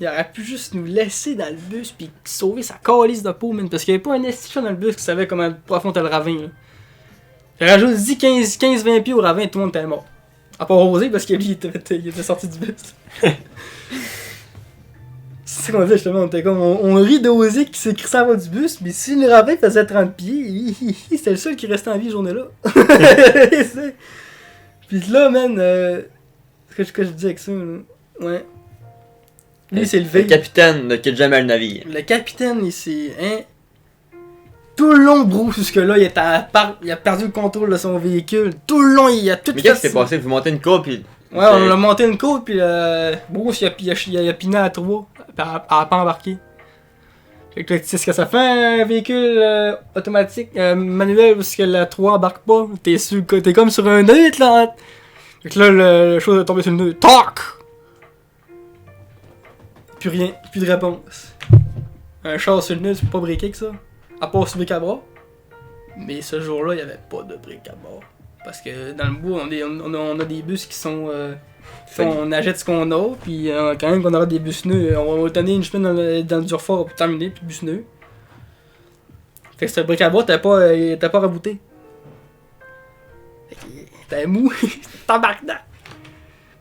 Il aurait pu juste nous laisser dans le bus pis sauver sa calice de peau, man. Parce qu'il n'y avait pas un estichon dans le bus qui savait comment profond était le ravin, là. J'aurais juste dit 15-20 pieds au ravin et tout le monde était mort. À part Rosé, parce que lui, il était sorti du bus. C'est ce qu'on disait justement, on rit de Rosé qui s'est crissé en bas du bus, mais si le ravin faisait 30 pieds, c'était le seul qui restait en vie journée-là. Pis là, man, qu'est-ce que je dis avec ça, là? Ouais. Lui, c'est le capitaine ne quitte jamais le navire. Le capitaine, il s'est... Hein? Tout le long, Bruce, jusque-là, il a perdu le contrôle de son véhicule. Tout le long, il a tout fait... Mais qu'est-ce qui s'est passé? Vous montez une courbe, puis... Ouais, on a monté une côte, puis Bruce, il a piné à 3, elle a pas embarqué. Fait que c'est ce que ça fait, un véhicule automatique, manuel, parce que la 3 embarque pas. T'es comme sur un nœud, là. Fait que là, la chose est tombée sur le nœud. Tac! Plus rien, plus de réponse. Un char sur le nœud, tu peux pas briquer que ça. À part sur le bric à bras. Mais ce jour-là, il y avait pas de bric à bras. Parce que dans le bout, on a des bus qui sont... on achète ce qu'on a, puis quand même qu'on aura des bus nœuds, on va tenir une semaine dans le Durfort pour terminer, puis bus nœuds. Fait que ce bric à bras, t'as pas rebooté. Fait que t'es mou, tabarnak.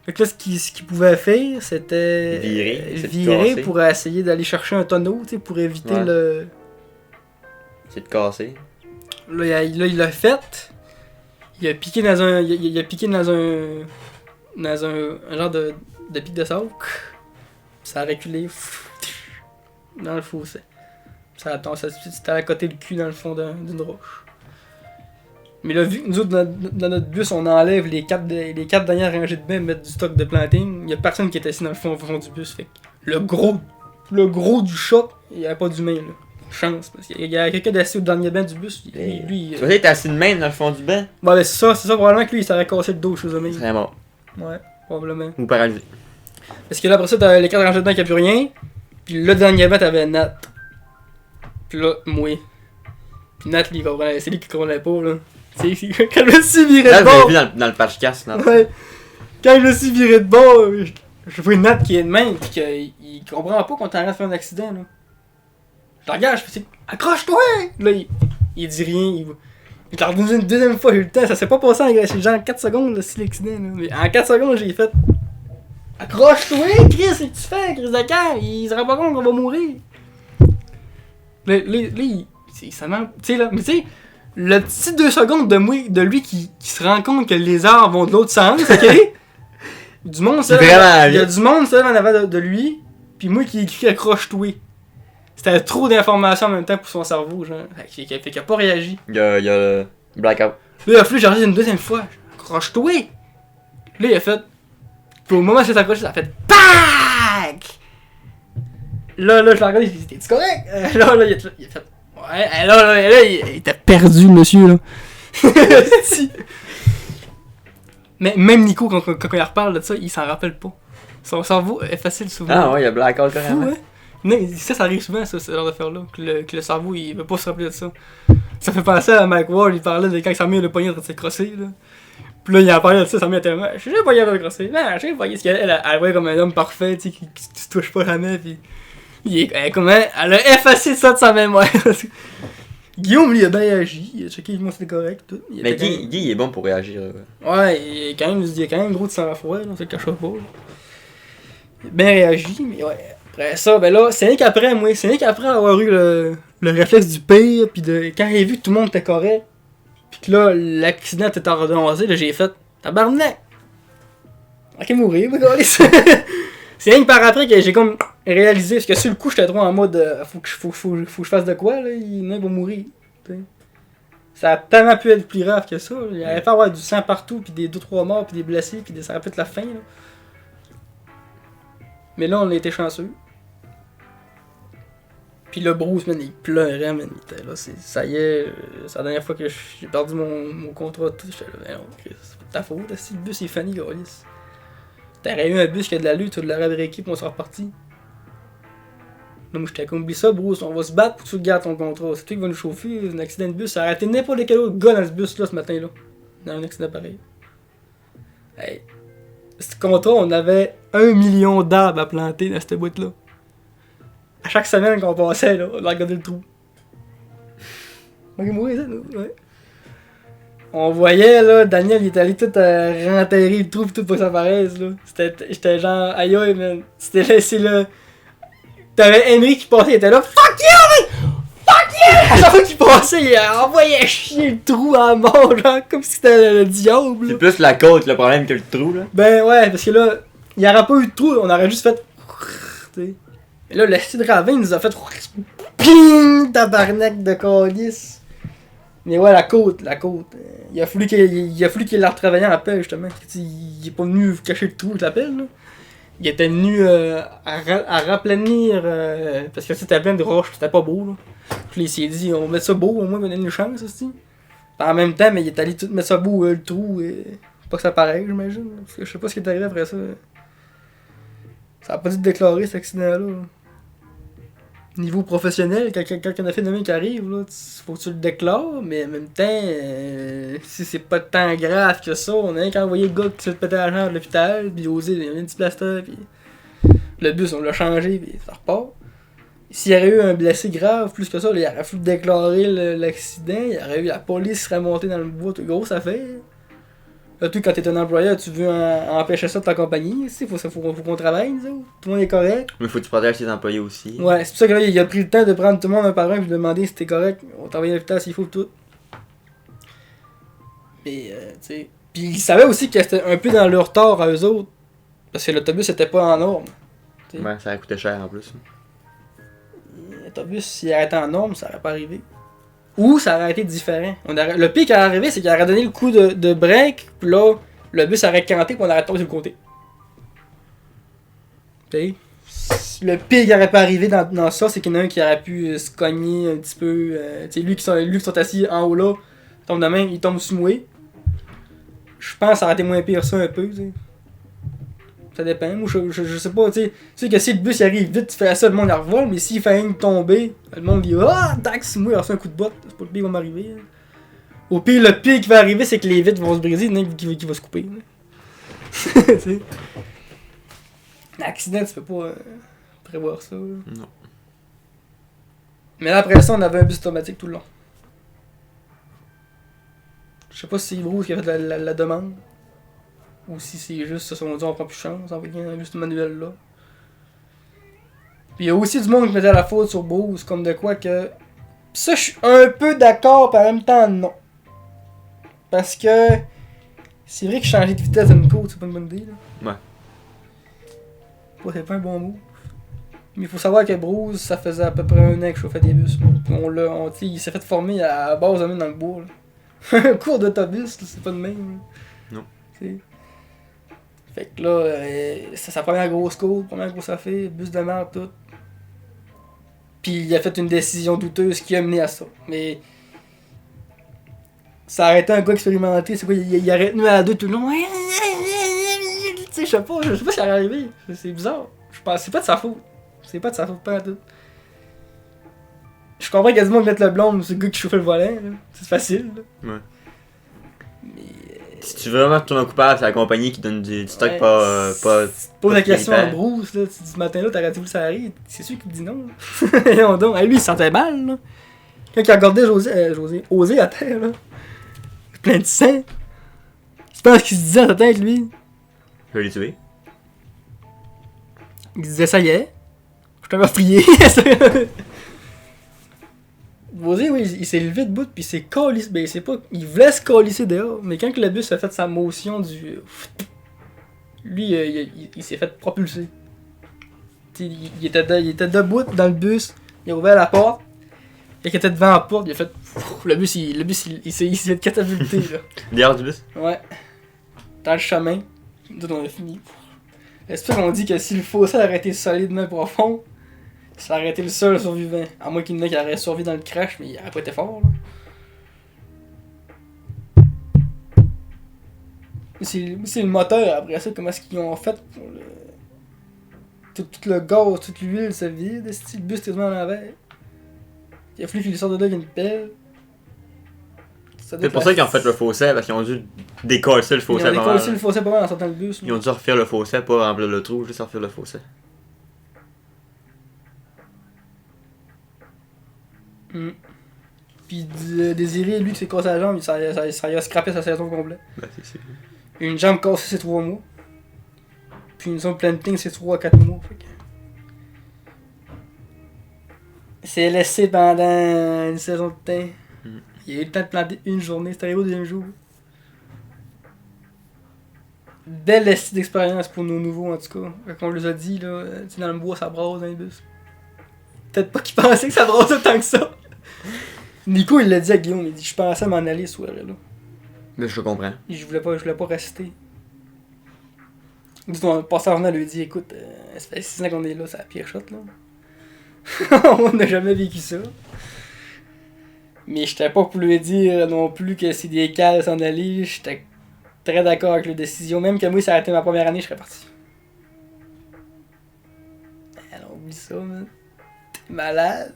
Fait que là, ce qu'il pouvait faire, c'était virer pour essayer d'aller chercher un tonneau, tu sais, pour éviter le... C'est de casser. Là, il l'a fait. Il a piqué dans un... Il a piqué dans un genre de pic de sable. Ça a reculé dans le fossé. C'était à côté le cul dans le fond d'une roche. Mais là, vu que nous autres, dans notre bus, on enlève les quatre dernières rangées de bains et mettre du stock de planting, il y a personne qui est assis dans le fond du bus. Fait que le gros du choc, il n'y avait pas d'humain, là. Chance, parce qu'il y a quelqu'un d'assis au dernier banc du bus. Lui, tu vois, il était assis de même dans le fond du banc? Bon, ben c'est ça, probablement que lui, il s'aurait cassé le dos chez eux. Il serait mort. Ouais, probablement. Ou paralysé. Parce que là, après ça, t'as les 4 rangées de bain qui a plus rien. Puis le dernier banc, t'avais Nat. Puis là, moi. Puis Nat, lui, c'est lui qui comprenait pas, là. C'est quand je me suis viré de bord. Là, vu dans le patch cast, là. Ouais. Quand je me suis viré de bord, je vois Nat qui est de même, pis qu'il comprend pas qu'on t'arrête de faire un accident, là. Je le regarde, je fais accroche-toi! Là, il dit rien, il te l'a redonné une deuxième fois, j'ai eu le temps, ça s'est pas passé en genre 4 secondes, là, si l'accident, là. Mais en 4 secondes, j'ai fait accroche-toi, Chris, qu'est-ce que tu fais, Chris de camp? Il se rend pas compte qu'on va mourir. Là, ça m'a. Tu sais, là, mais tu sais, le petit 2 secondes de lui qui se rend compte que les arbres vont de l'autre sens, ok? Du monde, ça. Il y a du monde, ça, en avant de lui, pis moi qui écrit accroche-toi. C'était trop d'informations en même temps pour son cerveau, genre. Fait qu'il a pas réagi. Il y a le blackout. Là, il a fallu que j'arrive une deuxième fois. Accroche-toi! Là, il a fait. Puis au moment où il s'est accroché, ça a fait PAC! Là, je l'ai regardé, je lui ai dit, t'es-tu correct? Là, il a fait. Ouais, là, il était perdu, le monsieur, là. Mais même Nico, quand il reparle de ça, il s'en rappelle pas. Son cerveau est facile souvent. Ah ouais, il y a blackout carrément. Fou, hein? Non, ça arrive souvent, ça, ce genre d'affaire-là, que le cerveau, il veut pas se rappeler de ça. Ça fait penser à Mike Ward, il parlait de quand sa mère le poignet en train de se crosser, là. Puis là, il en parlait de ça, sa mère était tellement, je sais pas, il avait crosser. Non, je sais pas, parce qu'elle voyait comme un homme parfait, tu sais, qui se touche pas jamais, pis... Elle a effacé ça de sa mémoire. Guillaume, lui, il a bien réagi, il a checké, moi, c'était correct, tout. Mais Guy, il est bon pour réagir. Ouais, il est quand même gros de sang-froid, là, on se le cachera pas, là. Il a bien réagi, mais ouais... Après ça, ben là, c'est rien qu'après avoir eu le réflexe du pire, pis quand j'ai vu que tout le monde était correct, pis que là, l'accident était ordonnancé, là, j'ai fait tabarnak! Ok, mourir, mais regardez ça! C'est rien que par après que j'ai comme réalisé, parce que sur le coup, j'étais trop en mode faut que je fasse de quoi, là, il y en a pour mourir. T'sais. Ça a tellement pu être plus grave que ça, là. Il allait pas avoir du sang partout, pis des 2-3 morts, pis des blessés, pis ça aurait pu être la fin, là. Mais là, on a été chanceux. Puis le Bruce, man, il pleurait, man. Il était là, ça y est, c'est la dernière fois que j'ai perdu mon contrat. J'étais là, non, c'est pas de ta faute. Si le bus est funny, Gaulis. T'aurais eu un bus qui a de la lutte, tu l'aurais breaké, puis on serait reparti. Non, moi j'étais comme, oublie ça, Bruce, on va se battre pour que tu gardes ton contrat. C'est toi qui va nous chauffer. Un accident de bus, ça a arrêté n'importe quel autre gars dans ce bus-là ce matin-là. Dans un accident pareil. Hey. Ce contrat, on avait 1 million d'arbres à planter dans cette boîte-là. À chaque semaine qu'on passait, là, on regardait le trou. On mourir, ça, nous, ouais. On voyait, là, Daniel, il était allé tout renterrer le trou tout pour que ça paraisse, là. J'étais genre, aïe aïe, man. C'est là. T'avais Henry qui passait, il était là, fuck you, man! Fuck you! À chaque fois qu'il passait, il envoyait chier le trou à mort, genre, comme si c'était le diable. C'est plus la côte le problème que le trou, là. Ben ouais, parce que là, il n'y aurait pas eu de trou, on aurait juste fait. T'sais. Et là, le style ravin nous a fait. Ping! Tabarnak de calice! Mais ouais, la côte. Il a fallu qu'il la retravaille en pelle, justement. Il est pas venu cacher le trou avec la pelle, là. Il était venu à raplanir. Parce que c'était plein de roches, c'était pas beau, là. Puis il s'est dit, on va mettre ça beau, au moins, on donne une chance, aussi. En même temps, mais il est allé tout mettre ça beau, le trou. Pas que ça paraît, j'imagine. Parce que je sais pas ce qui est arrivé après ça. Ça a pas dû te déclarer cet accident-là. Niveau professionnel, quand on a fait de même qui arrive, là, faut que tu le déclares, mais en même temps, si c'est pas tant grave que ça, on a rien qu'à envoyer le gars qui se péter la jambe à l'hôpital, puis oser, il y a un petit plaster, puis le bus on l'a changé, puis ça repart. S'il y aurait eu un blessé grave, plus que ça, là, il aurait fallu déclarer l'accident, il y aurait eu la police qui serait montée dans le bois, toute grosse affaire. Là, toi, quand t'es un employeur, tu veux empêcher ça de ta compagnie. Faut qu'on travaille, nous autres. Tout le monde est correct. Mais faut que tu protèges tes employés aussi. Ouais, c'est pour ça que là, il a pris le temps de prendre tout le monde un par un et de demander si t'es correct. On t'envoie l'invitation s'il faut tout. Mais, tu sais. Puis ils savaient aussi que c'était un peu dans leur tort à eux autres. Parce que l'autobus était pas en norme. T'sais. Ouais, ça a coûté cher en plus. L'autobus, s'il arrêtait en norme, ça aurait pas arrivé. Ou ça aurait été différent. Le pire qui aurait arrivé, c'est qu'il aurait donné le coup de break, puis là, le bus aurait canté, puis on aurait tombé sur le côté. T'sais. Le pire qui aurait pas arrivé dans ça, c'est qu'il y en a un qui aurait pu se cogner un petit peu. Tu sais, lui qui sont assis en haut là, tombe de même, il tombe sous moué. Je pense que ça aurait été moins pire ça un peu, tu sais. Ça dépend. Moi, je sais pas, tu sais. Tu sais que si le bus il arrive vite, tu fais ça, le monde il revole, mais s'il fait une tomber, le monde dit ah, tac, sous moi, il reçoit un coup de botte. C'est pas le pire qui va m'arriver. Hein. Au pire, le pire qui va arriver, c'est que les vitres vont se briser, il y en a qui va se couper. Tu sais. L'accident, tu peux pas prévoir ça. Non. Mais là, après ça, on avait un bus automatique tout le long. Je sais pas si c'est Bruce qui a fait la demande. Ou si c'est juste, ça, on dit on prend plus de chance, on va gagner un bus manuel là. Puis il y a aussi du monde qui mettait la faute sur Bruce, comme de quoi que. Pis ça, je suis un peu d'accord, pis en même temps, non. Parce que. C'est vrai que changer de vitesse à une côte, c'est pas une bonne idée là. Ouais. Ouais, c'est pas un bon mot. Mais il faut savoir que Bruce, ça faisait à peu près 1 an que je chauffais des bus. Il s'est fait former à base de même dans le bois. Là. Un cours d'autobus, c'est pas de même. Là. Non. T'sais. Fait que là, c'est sa première grosse course, première grosse affaire, bus de merde, tout. Puis il a fait une décision douteuse qui a mené à ça. Mais. Ça aurait été un gars expérimenté, c'est quoi, il aurait tenu à la 2 tout le long. Tu sais, je sais pas si ça aurait arrivé. C'est bizarre. Je pense c'est pas de sa faute. C'est pas de sa faute, pas du tout. Je comprends quasiment que mettre le blond, c'est le gars qui chauffait le volant, là. C'est facile, là. Ouais. Mais. Si tu veux vraiment te tourner coupable, c'est la compagnie qui donne du stock Ouais, pas. Tu te poses la question à hyper. Bruce, là. Tu dis ce matin-là, t'aurais voulu ça arrive. C'est sûr qu'il te dit non. Non, donc. Lui, il se sentait mal, là. Quand il regardait Osé à terre, là. Plein de sang. Tu penses qu'il se disait à sa tête, lui? Je vais les tuer. Il disait ça y est. Je t'en meurtrier. Osé, oui, il s'est levé de bout puis il s'est calissé. Ben, c'est pas. Il voulait se calisser dehors. Mais quand le bus a fait sa motion du. Lui, il s'est fait propulser. Il était debout dans le bus. Il a ouvert la porte. Quand il était devant la porte, il a fait. Le bus, il s'est fait catapulter, là. Dehors du bus? Ouais. Dans le chemin. Nous autres, on a fini. C'est pour ça qu'on dit que si le fossé aurait été solidement profond, ça aurait été le seul survivant. À moins qu'il y en ait qui aurait survécu dans le crash, mais il aurait pas été fort, là. C'est le moteur, après ça, comment est-ce qu'ils ont fait pour le. Tout le gaz, toute l'huile se vide, le bus était devant en l'envers. Il a fallu qu'il sorte de là avec une pelle. C'est pour ça qu'ils ont fait le fossé, parce qu'ils ont dû décoller le fossé. Ils ont décollé le fossé pas mal en sortant le bus. Ils ont dû refaire le fossé, pas remplir le trou, juste refaire le fossé. Puis Désiré, lui, qui s'est cassé la jambe, ça a scrappé sa saison complète. Ben, c'est sûr. Une jambe cassée, c'est 3 mois. Puis une zone planting, c'est 3 à 4 mois. Fait que... Il s'est laissé pendant une saison de temps. Il a eu le temps de planter une journée, c'est arrivé au deuxième jour. Belle d'expérience pour nos nouveaux en tout cas. Quand on les a dit, là, dans le bois ça brasse dans les bus. Peut-être pas qu'ils pensaient que ça brassait tant que ça. Nico il l'a dit à Guillaume, il dit je pensais m'en aller ce soir-là. Mais je comprends. Je voulais pas rester. Le passeur venant lui dit écoute, ça fait 6 ans qu'on est là, c'est la pire shot là. On n'a jamais vécu ça. Mais j'étais pas pour lui dire non plus que c'est des cales s'en aller. J'étais très d'accord avec la décision. Même que moi, ça a été ma première année, je serais parti. Alors, oublie ça, man. T'es malade.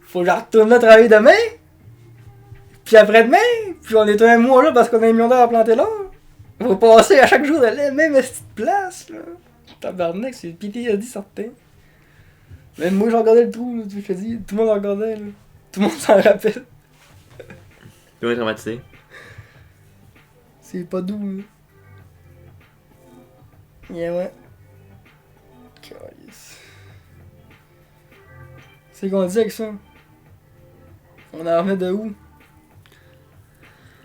Faut que je retourne là travailler demain. Puis après-demain. Puis on est un mois là parce qu'on a un million d'heures à planter là. Faut passer à chaque jour de la même petite place, là. Tabarnak, c'est PTSD certain. Même moi, j'ai regardé le trou, là, je te dis. Tout le monde en regardait, là. Tout le monde s'en rappelle. Tout le monde est traumatisé. C'est pas doux, là. Yeah, ouais. Calice. C'est qu'on dit avec ça? On en revenait de où?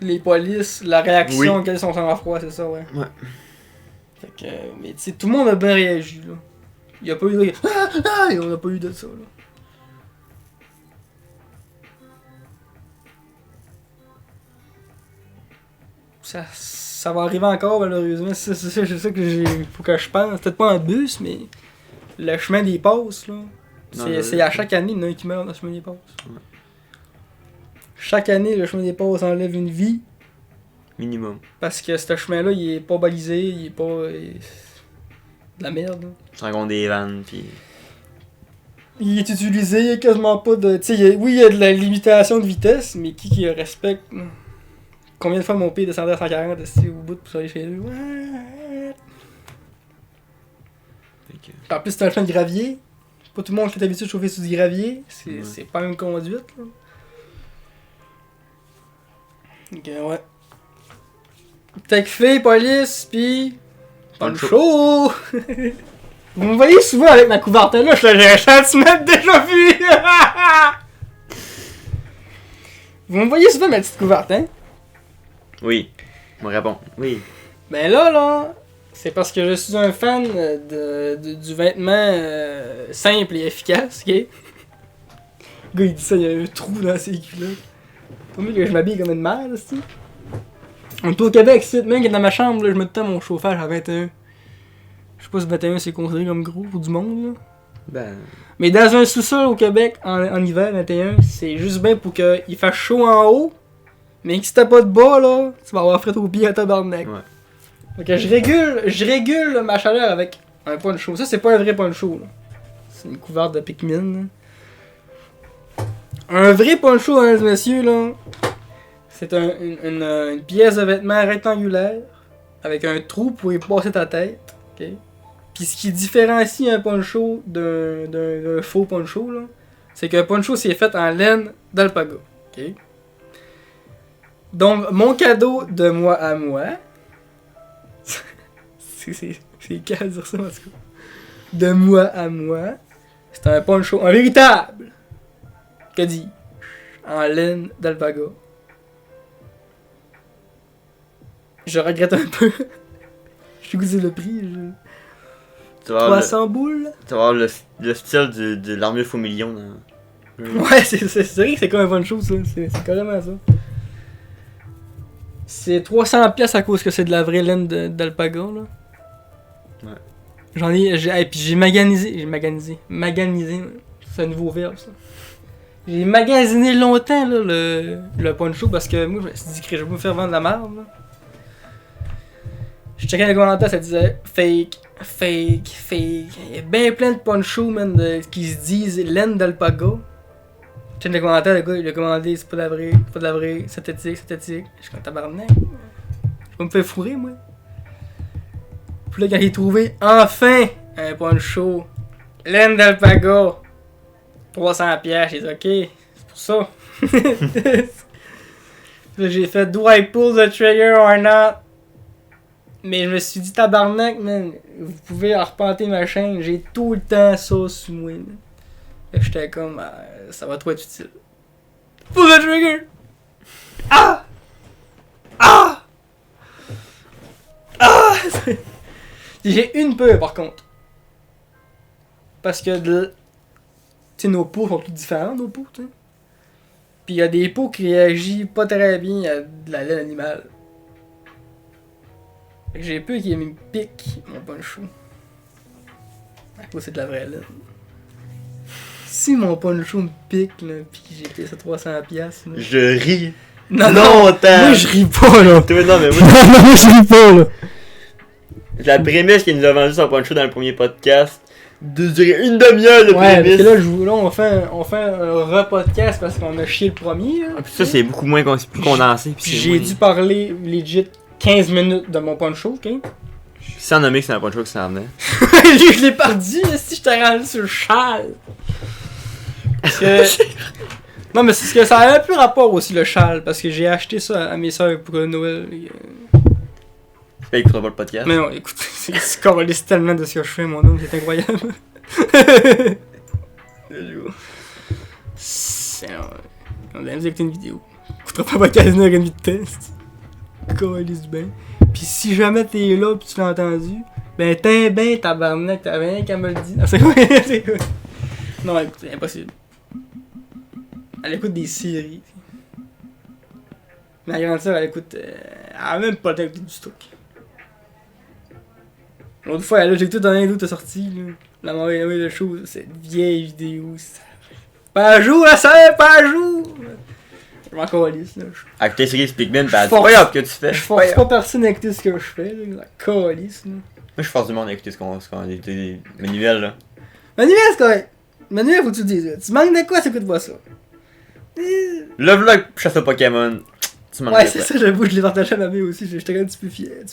Les polices, la réaction qu'elles sont sans froid, c'est ça, ouais. Ouais. Fait que, mais tu sais, tout le monde a bien réagi, là. Il y a pas eu de... Ah! Et on a pas eu de ça, là. Ça va arriver encore, malheureusement. C'est ça que j'ai... Faut que je pense. Peut-être pas en bus, mais... Le chemin des passes, là. C'est à chaque année, il y en a un qui meurt dans le chemin des passes. Ouais. Chaque année, le chemin des passes enlève une vie. Minimum. Parce que ce chemin-là, il est pas balisé, il est pas... de la merde, là. Tu rencontres des vannes, pis... Il est utilisé, il y a quasiment pas de... Tu sais, oui, il y a de la limitation de vitesse, mais qui respecte... Combien de fois mon père descendait à 140 au bout pour aller chez lui? Ouais. En plus, c'est un chemin de gravier. Pas tout le monde qui est habitué de chauffer sur du gravier. C'est pas une conduite, là. Ok, ouais. Tech fait, police, pis... Pas le show! Vous me voyez souvent avec ma couverte là, j'ai un centimètre déjà vu! Vous me voyez souvent ma petite couverte, hein? Oui. Je me réponds. Oui. Ben là, c'est parce que je suis un fan du vêtement simple et efficace, ok? Le gars, il dit ça, il y a un trou dans ses culottes. Pas mieux que je m'habille comme une merde, aussi. On est au Québec, c'est même qui est dans ma chambre, là, je me tends mon chauffage à 21. Je sais pas si 21 c'est considéré comme gros pour du monde, là. Ben... Mais dans un sous-sol au Québec, en hiver, 21, c'est juste bien pour qu'il fasse chaud en haut. Mais si t'as pas de bas, là, tu vas avoir fret au pied à tabarnak. Ouais. Donc je régule ma chaleur avec un poncho. Ça, c'est pas un vrai poncho, là. C'est une couverte de Pikmin, là. Un vrai poncho, hein, messieurs, là, c'est une pièce de vêtement rectangulaire avec un trou pour y passer ta tête, ok? Puis ce qui différencie un poncho d'un faux poncho, là, c'est qu'un poncho, c'est fait en laine d'alpaga, ok? Donc, mon cadeau de moi à moi... c'est calme de dire ça, en tout cas. De moi à moi, c'est un poncho, un véritable, que dis en laine d'alpaga. Je regrette un peu. Je suis goûté le prix. 300 boules. Tu vas avoir le style de l'armure faux million. Ouais, c'est vrai que c'est comme un poncho, ça. C'est carrément ça. C'est 300$ à cause que c'est de la vraie laine d'alpaga, là. Ouais. Puis j'ai maganisé. Maganisé, c'est un nouveau verbe, ça. J'ai magasiné longtemps, là, le poncho, parce que moi, je me suis dit que je vais me faire vendre de la merde, là. Je checkais les commentaires, ça disait fake. Il y a bien plein de ponchos, man, qui se disent laine d'alpaga. Je check les commentaires, le gars, il a commandé, c'est pas de la vraie, synthétique. Je suis comme tabarnak. Je vais me faire fourrer, moi. Puis là, quand j'ai trouvé enfin un poncho, laine d'alpaga, 300$, j'ai dit ok, c'est pour ça. Là, j'ai fait do I pull the trigger or not? Mais je me suis dit tabarnak, man, vous pouvez arpenter ma chaîne, j'ai tout le temps ça sous moi. Fait que j'étais comme, ça va trop être utile. Pull the trigger! Ah! Ah! Ah! J'ai une peur par contre. Parce que tu sais, nos peaux sont toutes différentes, nos peaux, tu sais. Puis il y a des peaux qui réagissent pas très bien à de la laine animale. Fait que j'ai peur qu'il me pique mon poncho. À cause c'est de la vraie laine. Si mon poncho me pique, là, pis j'ai payé ça 300$, là. Je ris. Non, longtemps. Moi je ris pas, là. Non, mais moi, moi je ris pas, là. La prémisse qu'il nous a vendu son poncho dans le premier podcast, de durer une demi-heure de ouais, prémisse. Parce que là, on fait un re-podcast parce qu'on a chié le premier, là. Ah, puis ça, c'est beaucoup moins plus condensé. Puis j'ai dû parler legit 15 minutes de mon poncho, ok? Sans nommer que c'est un poncho qui s'en venait. Je l'ai pas dit, si je t'ai rendu sur le châle. Parce que... Non, mais c'est ce que ça a un peu rapport aussi, le châle, parce que j'ai acheté ça à mes soeurs pour Noël. Il écoutera pas le podcast. Mais non, écoute, c'est scandalise tellement de ce que je fais, mon homme, c'est incroyable. C'est... On a écouté une vidéo. Écoutera pas podcast, une heure et demie de test. Scandalise bien. Pis si jamais t'es là pis tu l'as entendu, ben t'es ben tabarnak, t'as rien qu'à me le dire. Non, c'est quoi? C'est quoi? Non, écoute, c'est impossible. Elle écoute des séries. Ma grande sœur, elle écoute... elle a même pas le temps d'écouter du stock. L'autre fois, elle a j'ai tout dans un doute t'as sorti, là. La mauvaise chose, cette vieille vidéo, ça... Pas à jour, là, ça pas à jour! Je m'en calisse, là. Avec tes séries Speakman, pis incroyable que tu fais. Je force pas personne à écouter ce que je fais, là. La calisse, là. Moi, je force du monde à écouter ce qu'on des manuels, là. Manuel, c'est correct. Manuel, faut que tu le dises, là. Tu manques de quoi, t'écoutes pas ça. Le vlog chasse à Pokémon. Tu manques Ouais, de c'est quoi. ça, j'avoue, je l'ai partagé à ma mère aussi. J'étais quand même un petit peu fier,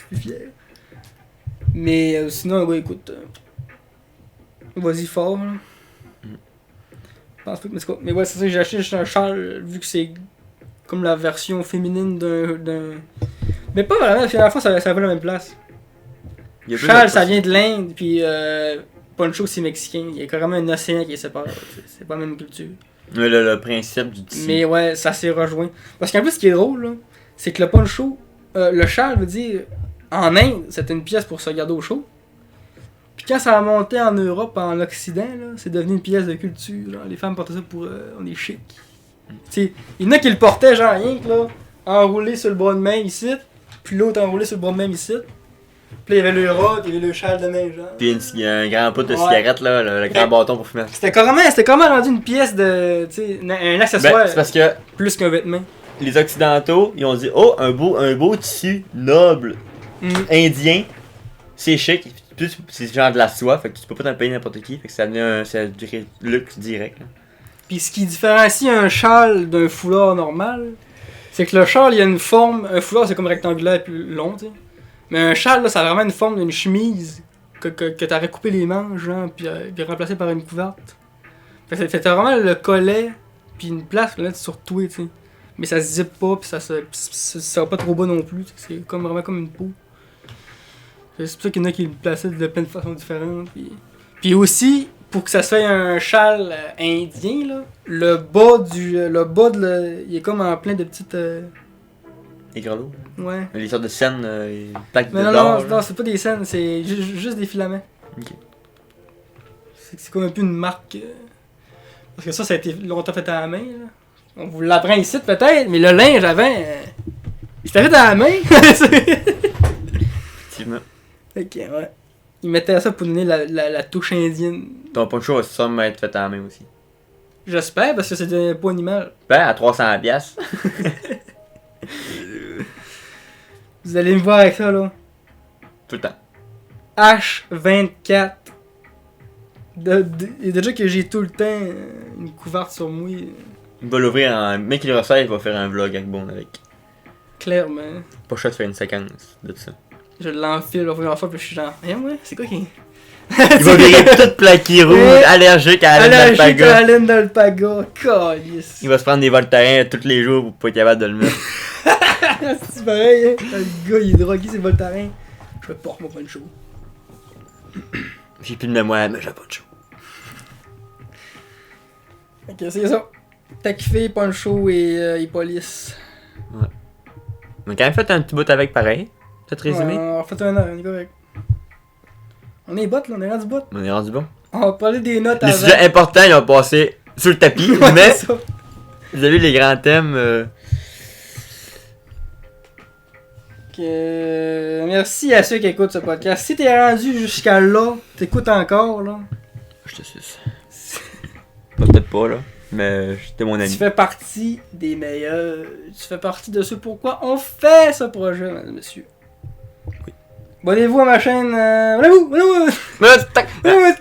Mais sinon, ouais, écoute. Vas-y fort, là. Je pense pas que. Mais ouais, c'est ça, j'ai acheté juste un châle, vu que c'est comme la version féminine d'un. Mais pas vraiment, parce que à la fois, ça va pas la même place. Châle, ça vient de l'Inde, puis Poncho, c'est mexicain. Il y a carrément un océan qui les sépare. C'est pas la même culture. Mais le principe du tissu. Mais ouais, ça s'est rejoint. Parce qu'en plus, ce qui est drôle, là, c'est que le poncho, le châle veut dire, en Inde, c'était une pièce pour se garder au chaud. Puis quand ça a monté en Europe, en Occident, là, c'est devenu une pièce de culture. Genre, les femmes portaient ça pour. On est chic. Il y en a qui le portaient, genre rien que là, enroulé sur le bras de main ici, puis l'autre enroulé sur le bras de main ici. Puis là, il y avait le rock, il y avait le châle de main, genre. Puis il y a un grand pot de cigarette, là, le grand bâton pour fumer. C'était carrément rendu une pièce de. Tu sais, un accessoire. Ben, c'est parce que plus qu'un vêtement. les Occidentaux, ils ont dit oh, un beau tissu noble, indien, c'est chic. Plus c'est genre de la soie, fait que tu peux pas t'en payer n'importe qui, fait que ça devient un luxe direct. Là. Puis ce qui différencie un châle d'un foulard normal, c'est que le châle, il y a une forme. Un foulard, c'est comme rectangulaire et plus long, tu sais. Mais un châle, là, ça a vraiment une forme d'une chemise que t'aurais coupé les manches, genre, puis remplacé par une couverte. Fait que t'as vraiment le collet, puis une place là, sur toi, tu sais. Mais ça se zippe pas, puis ça va pas trop bas non plus, c'est comme vraiment comme une peau. C'est pour ça qu'il y en a qui le plaçaient de plein de façons différentes. Puis aussi, pour que ça soit un châle indien, là, le bas il est comme en plein de petites... Les grelots. Ouais. Les sortes de scènes, plaques de Mais d'or. non, c'est pas des scènes, c'est juste des filaments. Ok. C'est comme un peu une marque. Parce que ça a été longtemps fait à la main. Là. On vous l'apprend ici peut-être, mais le linge avant, c'était fait à la main. Effectivement. Ok, ouais. Ils mettaient ça pour donner la touche indienne. Ton poncho va sûrement être fait à la main aussi. J'espère, parce que c'est pas animal. Ben, à 300$. Vous allez me voir avec ça, là. Tout le temps. H24. Et déjà que j'ai tout le temps une couverte sur moi. Il va l'ouvrir en. Mec, qui le reçoit, il va faire un vlog avec Bon avec. Clairement. Pas cher de faire une séquence de ça. Je l'enfile la première fois, puis je suis genre, eh ouais, c'est quoi qui. Il va virer tout plaqué rouge, allergique à la laine d'alpaga. À la laine d'alpaga, calice. Il va se prendre des Voltaren tous les jours pour pas être capable de le mettre. C'est pareil, hein. Le gars, il est drogué, c'est Voltaren. Je vais porter mon poncho. J'ai plus de mémoire, mais j'ai pas de chaud. Ok, c'est ça. T'as kiffé, poncho et police. Ouais. On a quand même fait un petit bout avec pareil. Peut-être résumé. Ouais, on a fait un an, on est correct. On est bot là, on est rendu bot. On est rendu bon. On va parler des notes Les avant. sujets importants, ils ont passé sur le tapis, Ouais, mais c'est ça. vous avez vu les grands thèmes. Merci à ceux qui écoutent ce podcast. Si t'es rendu jusqu'à là, t'écoutes encore là. Je te suce. Peut-être pas là, mais j'étais mon Tu ami. fais partie des meilleurs. Tu fais partie de ce pourquoi on fait ce projet, mesdames et messieurs. Oui. Abonnez-vous à ma chaîne. Abonnez-vous. Mais là, tac,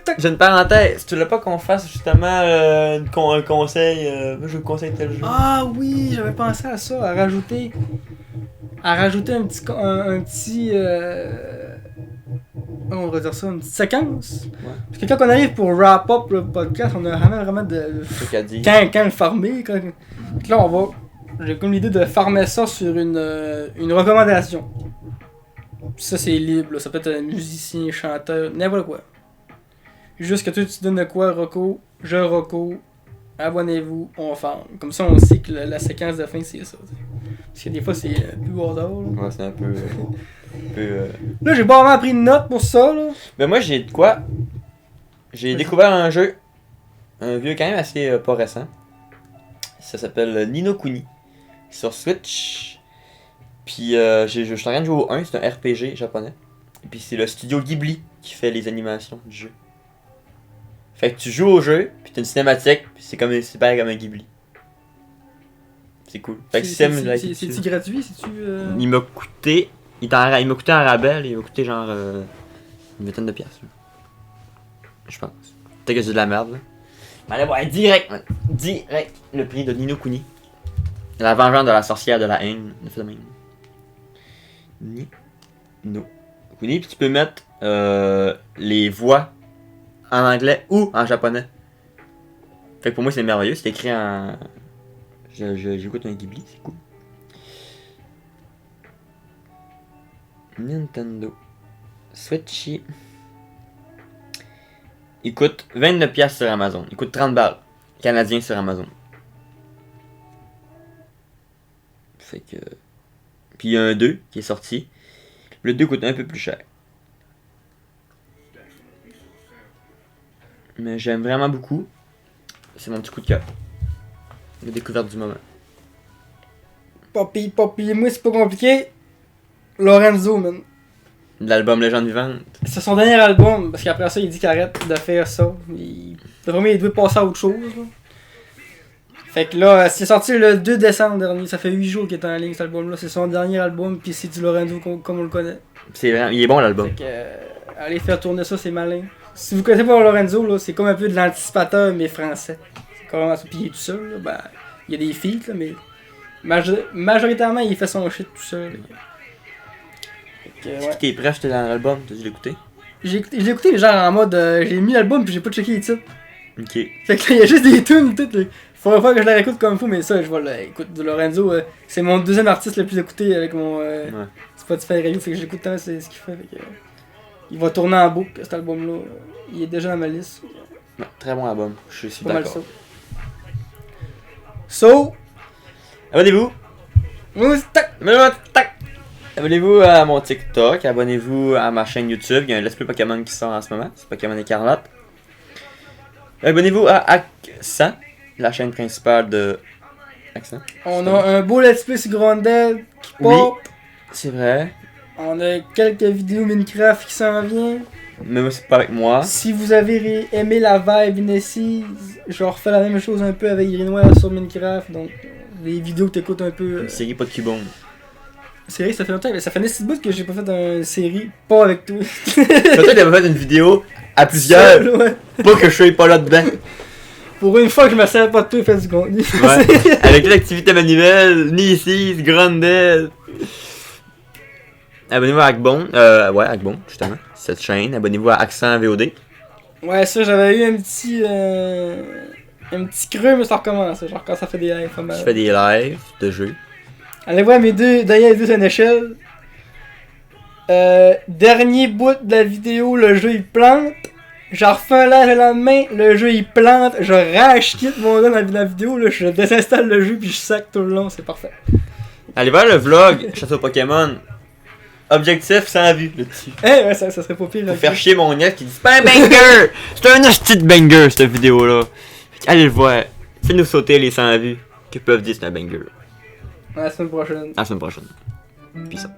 Tac. j'ai une parenthèse. Tu voulais pas qu'on fasse justement un conseil. Moi, je vous conseille tel jeu. Ah oui, j'avais pensé à ça, à rajouter un petit on va dire ça, une petite séquence. Ouais. Parce que quand on arrive pour wrap up le podcast, on a vraiment de Truc à dire. quand le farmer. Donc là, j'ai comme l'idée de farmer ça sur une recommandation. Ça, c'est libre, là. Ça peut être un musicien, chanteur, n'importe quoi. Juste que toi, tu donnes de quoi, Rocco, je Rocco, abonnez-vous, on ferme. Comme ça, on sait que la séquence de fin, c'est ça. T'sais. Parce que des fois, c'est plus hasard. Là, Ouais, c'est un peu. là j'ai pas vraiment pris de notes pour ça. Là. Ben, moi, j'ai de quoi. J'ai découvert un jeu. Un vieux, quand même assez pas récent. Ça s'appelle Ni no Kuni. Sur Switch. Puis, je suis en train de jouer au 1. C'est un RPG japonais. Et puis, c'est le studio Ghibli qui fait les animations du jeu. Fait que tu joues au jeu, puis t'as une cinématique, puis c'est pareil comme un Ghibli. C'est cool. Fait que C'est-tu gratuit? C'est-tu, Il m'a coûté. Il m'a coûté en rabais, il m'a coûté genre une vingtaine de piastres. Là. Je pense. Peut-être que c'est de la merde là. Mais allez voir direct, man. Direct le prix de Ni no Kuni. La vengeance de la sorcière de la haine. De fait de même. Ni no Kuni. Puis tu peux mettre les voix en anglais ou en japonais. Fait que pour moi c'est merveilleux, c'est écrit en. J'écoute un Ghibli, c'est cool. Nintendo Switchy. Il coûte 29$ sur Amazon. Il coûte 30 balles canadiens sur Amazon. Fait que. Puis il y a un 2 qui est sorti. Le 2 coûte un peu plus cher. Mais j'aime vraiment beaucoup. C'est mon petit coup de cœur. La découverte du moment. Poppy, moi c'est pas compliqué. Lorenzo, man. L'album Légende Vivante. C'est son dernier album, parce qu'après ça, il dit qu'il arrête de faire ça. Le premier, il doit passer à autre chose. Là. Fait que là, c'est sorti le 2 décembre dernier. Ça fait 8 jours qu'il est en ligne, cet album-là. C'est son dernier album, puis c'est du Lorenzo comme on le connaît. C'est vraiment, il est bon l'album. Fait que, allez faire tourner ça, c'est malin. Si vous connaissez pas Lorenzo, là, c'est comme un peu de l'anticipateur, mais français. C'est carrément ça. Puis il est tout seul, là. Ben, il y a des feats, là, mais majoritairement, il fait son shit tout seul. Ouais. T'es prêt à acheter dans l'album? T'as dû l'écouter? J'ai écouté, mais genre en mode, j'ai mis l'album puis j'ai pas checké les titres. Ok. Fait que là, il y a juste des tunes, tout. Faudrait pas que je la réécoute comme fou, mais ça, je vais l'écouter de Lorenzo. C'est mon deuxième artiste le plus écouté avec mon Spotify Review, fait que j'écoute tant, c'est ce qu'il fait. Fait que, il va tourner en boucle, cet album-là. Il est déjà dans ma liste. Ouais, très bon album, je suis pas d'accord. mal ça. So, abonnez-vous! tac! Abonnez-vous à mon TikTok, abonnez-vous à ma chaîne YouTube, il y a un Let's Play Pokémon qui sort en ce moment, c'est Pokémon Écarlate. Abonnez-vous à Accent, la chaîne principale de Accent. On a un beau Let's Play sur Grondel qui pop. C'est vrai. On a quelques vidéos Minecraft qui s'en viennent. Mais moi, c'est pas avec moi. Si vous avez aimé la vibe Nessie, je refais la même chose un peu avec Greenwell sur Minecraft, donc les vidéos que t'écoutes un peu. Une série pas de Cubone. Série, ça fait longtemps, mais ça fait un petit bout que j'ai pas fait une série, pas avec toi. Peut-être t'avais fait une vidéo à plusieurs, Seul, ouais. pas que je sois pas là dedans. Pour une fois que je me sers pas de toi et faire du contenu. Ouais. Avec toute activité manuelle, Nissis, Grandel. Abonnez-vous à Akbon, Akbon, justement, cette chaîne. Abonnez-vous à Accent VOD. Ouais, ça, j'avais eu un petit creux, mais ça recommence, genre quand ça fait des lives, pas mal. Je fais des lives de jeux. Allez voir mes derniers vidéos sur une échelle. Dernier bout de la vidéo, le jeu il plante. J'en refais un live le lendemain, le jeu il plante. Je rage-quitte mon gars dans la vidéo, là, je désinstalle le jeu puis je sac tout le long, c'est parfait. Allez voir le vlog Château Pokémon. Objectif sans vue, le dessus. Ouais, ça serait pas pire. Pour faire chier mon nièce qui dit c'est pas un banger! C'est un hostie de banger cette vidéo là. Allez le voir. Fais-nous sauter les 100 vues qui peuvent dire c'est un banger. À la semaine prochaine. À la semaine prochaine. Peace out.